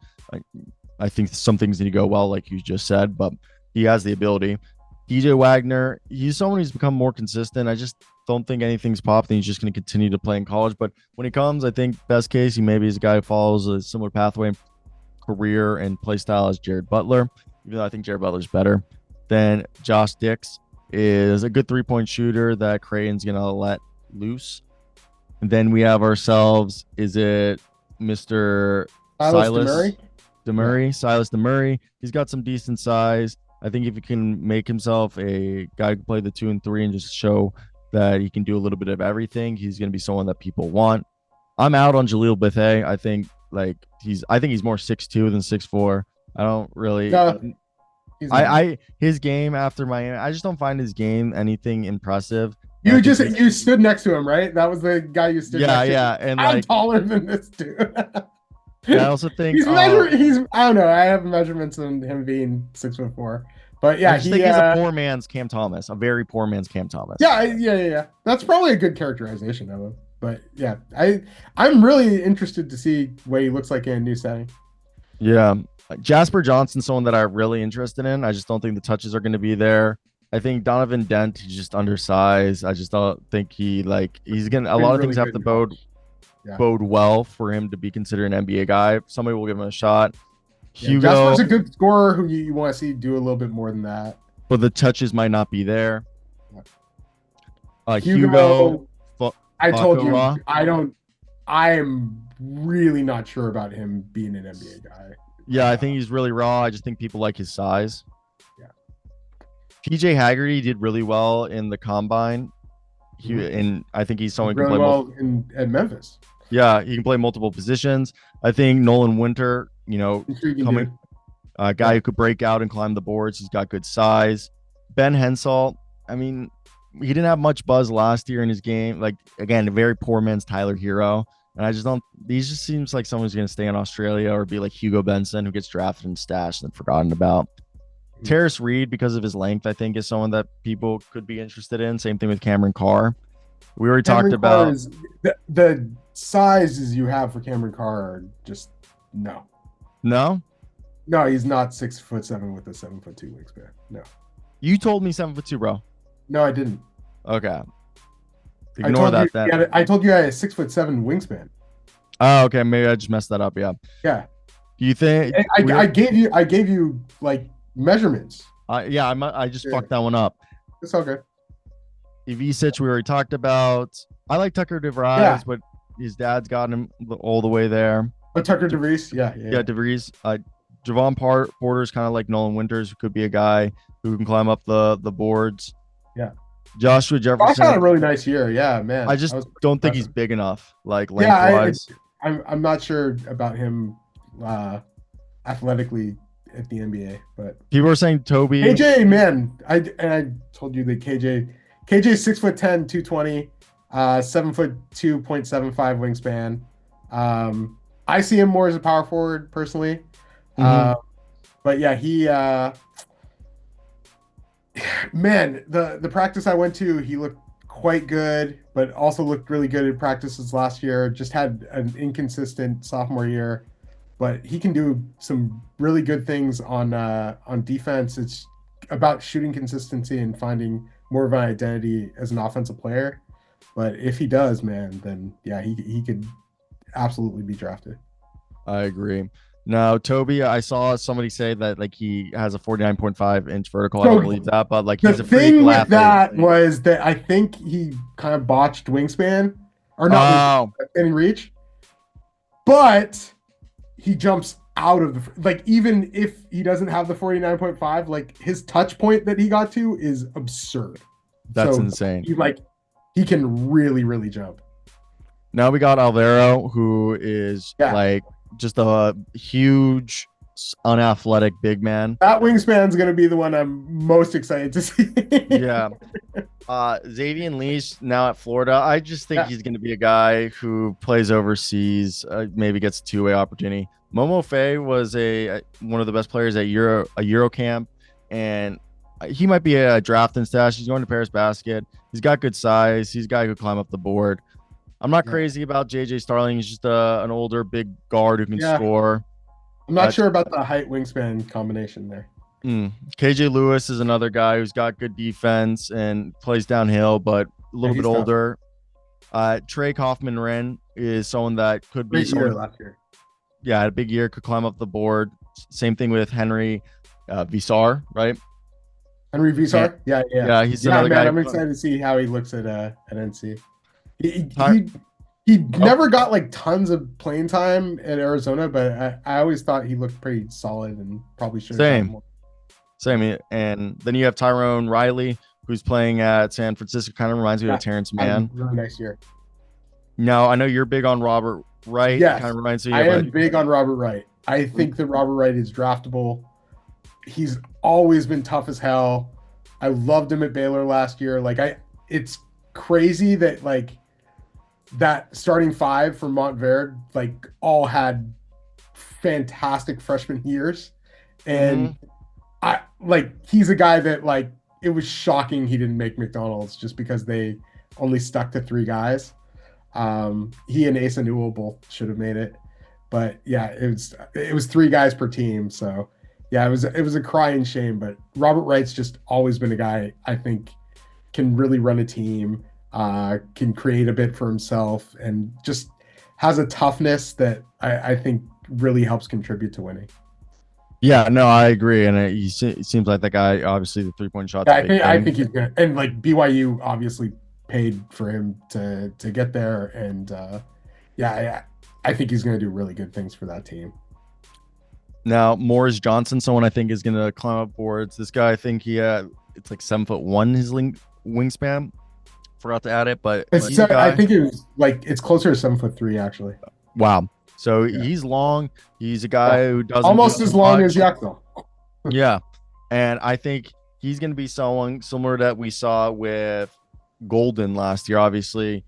I think some things need to go well, like you just said, but he has the ability. DJ Wagner, he's someone who's become more consistent. I just don't think anything's popped, and he's just going to continue to play in college. But when he comes, I think best case, he maybe is a guy who follows a similar pathway, career, and play style as Jared Butler, even though I think Jared Butler's better. Then Josh Dix is a good three-point shooter that Creighton's going to let loose. And then we have ourselves, is it Mr. Silas DeMurray? Silas DeMurray. He's got some decent size. I think if he can make himself a guy who can play the 2 and 3 and just show that he can do a little bit of everything, he's going to be someone that people want. I'm out on Jaleel Bethea. I think he's more 6'2" than 6'4". I don't really. His game after Miami, I just don't find his game anything impressive. You stood next to him, right? That was the guy you stood next to. Yeah, and I'm taller than this dude. I also think he's I don't know. I have measurements on him being 6'4", but yeah, I think he's a poor man's Cam Thomas, a very poor man's Cam Thomas. Yeah. That's probably a good characterization of him. But yeah, I'm really interested to see what he looks like in a new setting. Yeah, Jasper Johnson's someone that I'm really interested in. I just don't think the touches are going to be there. I think Donovan Dent, he's just undersized. I just don't think he's gonna. A lot of things have to bode well for him to be considered an NBA guy. Somebody will give him a shot. Hugo, Jasper's a good scorer who you want to see do a little bit more than that. But the touches might not be there. Hugo, I told you, I'm really not sure about him being an NBA guy. Yeah, I think he's really raw. I just think people like his size. Yeah. PJ Haggerty did really well in the combine. And I think he's someone who can play well at Memphis. Yeah, he can play multiple positions. I think Nolan Winter, coming a guy who could break out and climb the boards. He's got good size. Ben Hensel, I mean, he didn't have much buzz last year in his game. Like, again, a very poor man's Tyler Hero. And I just don't, he just seems like someone's going to stay in Australia or be like Hugo Benson, who gets drafted and stashed and forgotten about. Terrace Reed, because of his length, I think is someone that people could be interested in. Same thing with Cameron Carr. We already talked about the sizes you have for Cameron Carr are just no. He's not 6'7" with a 7'2" wingspan. No. You told me 7'2", bro. No, I didn't. Okay. Ignore that. I told you I had a 6'7" wingspan. Oh, okay. Maybe I just messed that up. Yeah. Yeah. Do you think I gave you like measurements? I just fucked that one up. It's okay. Ivicic, we already talked about. I like Tucker DeVries, but his dad's got him all the way there. Oh, Tucker DeVries? Yeah, DeVries. Javon Porter's kind of like Nolan Winters, who could be a guy who can climb up the boards. Yeah. Joshua Jefferson. Josh had a really nice year. Yeah, man. I just don't think he's big enough, like lengthwise. I'm not sure about him athletically at the NBA, but people are saying Toby. KJ, man, I told you that KJ's 6'10", 220, 7'2", 0.75 wingspan. I see him more as a power forward personally. But yeah, he man, the practice I went to, he looked quite good, but also looked really good at practices last year. Just had an inconsistent sophomore year, but he can do some really good things on defense. It's about shooting consistency and finding more of an identity as an offensive player. But if he does, man, then yeah, he could absolutely be drafted. I agree. Now, Toby, I saw somebody say that like he has a 49.5-inch vertical. I don't So believe that, but like the he's a freak thing with athlete. that was that I think he kind of botched wingspan, or not Oh, wingspan, in reach, but he jumps out of the, like, even if he doesn't have the 49.5, like his touch point that he got to is absurd. that's So insane. he can really, really jump. Now we got Alvaro, who is Yeah. like just a huge, unathletic big man. That wingspan's going to be the one I'm most excited to see. Yeah. Xavier Leash now at Florida. I just think he's going to be a guy who plays overseas, maybe gets a two-way opportunity. Momo Faye was one of the best players at Euro camp, and he might be a draft and stash. He's going to Paris Basket. He's got good size. He's a guy who can climb up the board. I'm not crazy about JJ Starling. He's just an older big guard who can score. I'm not sure about the height wingspan combination there. KJ Lewis is another guy who's got good defense and plays downhill, but a little bit older. Trey Kaufman-Renn is someone that could be last year. Yeah, had a big year, could climb up the board. Same thing with Henry Visar, right? Henry Visar? Yeah, he's another guy. I'm excited to see how he looks at NC. He never got like tons of playing time at Arizona, but I always thought he looked pretty solid and probably should have Same. And then you have Tyrone Riley, who's playing at San Francisco. Kind of reminds me of Terrence Mann. Really nice year. Now, I know you're big on Robert Wright. Yes, kind of reminds me I am big on Robert Wright. I think that Robert Wright is draftable. He's always been tough as hell. I loved him at Baylor last year. It's crazy that that starting five for Montverde all had fantastic freshman years, and he's a guy that it was shocking he didn't make McDonald's just because they only stuck to three guys. He and Asa Newell both should have made it, but yeah, it was three guys per team. So yeah, it was a crying shame. But Robert Wright's just always been a guy I think can really run a team, can create a bit for himself, and just has a toughness that I think really helps contribute to winning. Yeah, no, I agree, and he seems like that guy. Obviously, the 3-point shot. Yeah, I think he's good, and BYU obviously paid for him to get there, and I think he's going to do really good things for that team. Now, Morris Johnson, someone I think is going to climb up boards. This guy, I think it's 7'1" his wingspan. Forgot to add it, but I think it was it's closer to 7'3" actually. Wow. So he's long. He's a guy who doesn't almost as long as Yaxel. Yeah, and I think he's going to be someone similar that we saw with Golden last year. Obviously,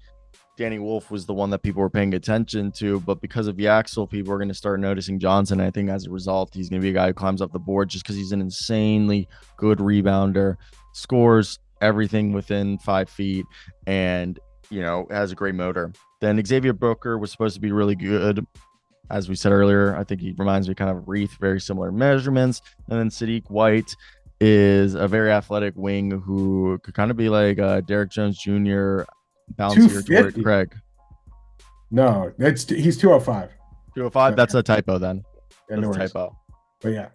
Danny Wolf was the one that people were paying attention to, but because of Yaxel, people are going to start noticing Johnson. I think as a result, he's going to be a guy who climbs up the board just because he's an insanely good rebounder, scores everything within 5 feet, and has a great motor. Then Xavier Booker was supposed to be really good. As we said earlier, I think he reminds me kind of Reith, very similar measurements. And then Sadiq White is a very athletic wing who could kind of be like Derrick Jones Jr. bouncier toward Craig. No, he's 205. 205. That's a typo then. Yeah, that's a typo. But yeah,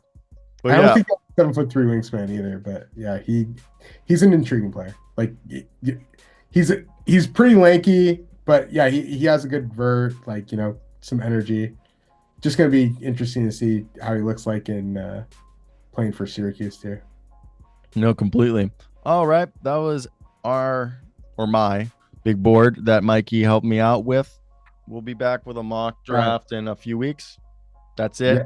I don't think that's 7'3" wingspan either. But yeah, he's an intriguing player. He's pretty lanky, but yeah, he has a good vert. Some energy. Just gonna be interesting to see how he looks like in playing for Syracuse too. No, completely. All right, that was my big board that Mikey helped me out with. We'll be back with a mock draft in a few weeks. That's it. Yeah.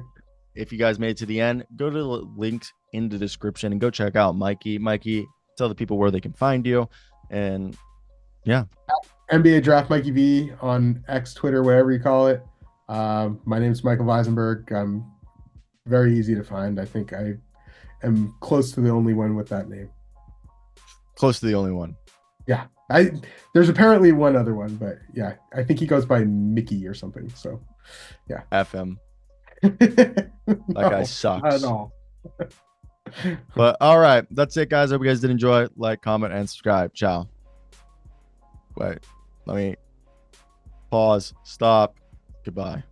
If you guys made it to the end, go to the links in the description and go check out Mikey. Mikey, tell the people where they can find you. And yeah. NBA Draft Mikey V on X, Twitter, whatever you call it. My name's Michael Visenberg. I'm very easy to find. I think I am close to the only one with that name. Close to the only one. Yeah. There's apparently one other one, but yeah, I think he goes by Mickey or something. So yeah. FM. That guy sucks. Not at all. But all right, that's it, guys. Hope you guys did enjoy. Like, comment, and subscribe. Ciao. Wait, let me pause. Stop. Goodbye.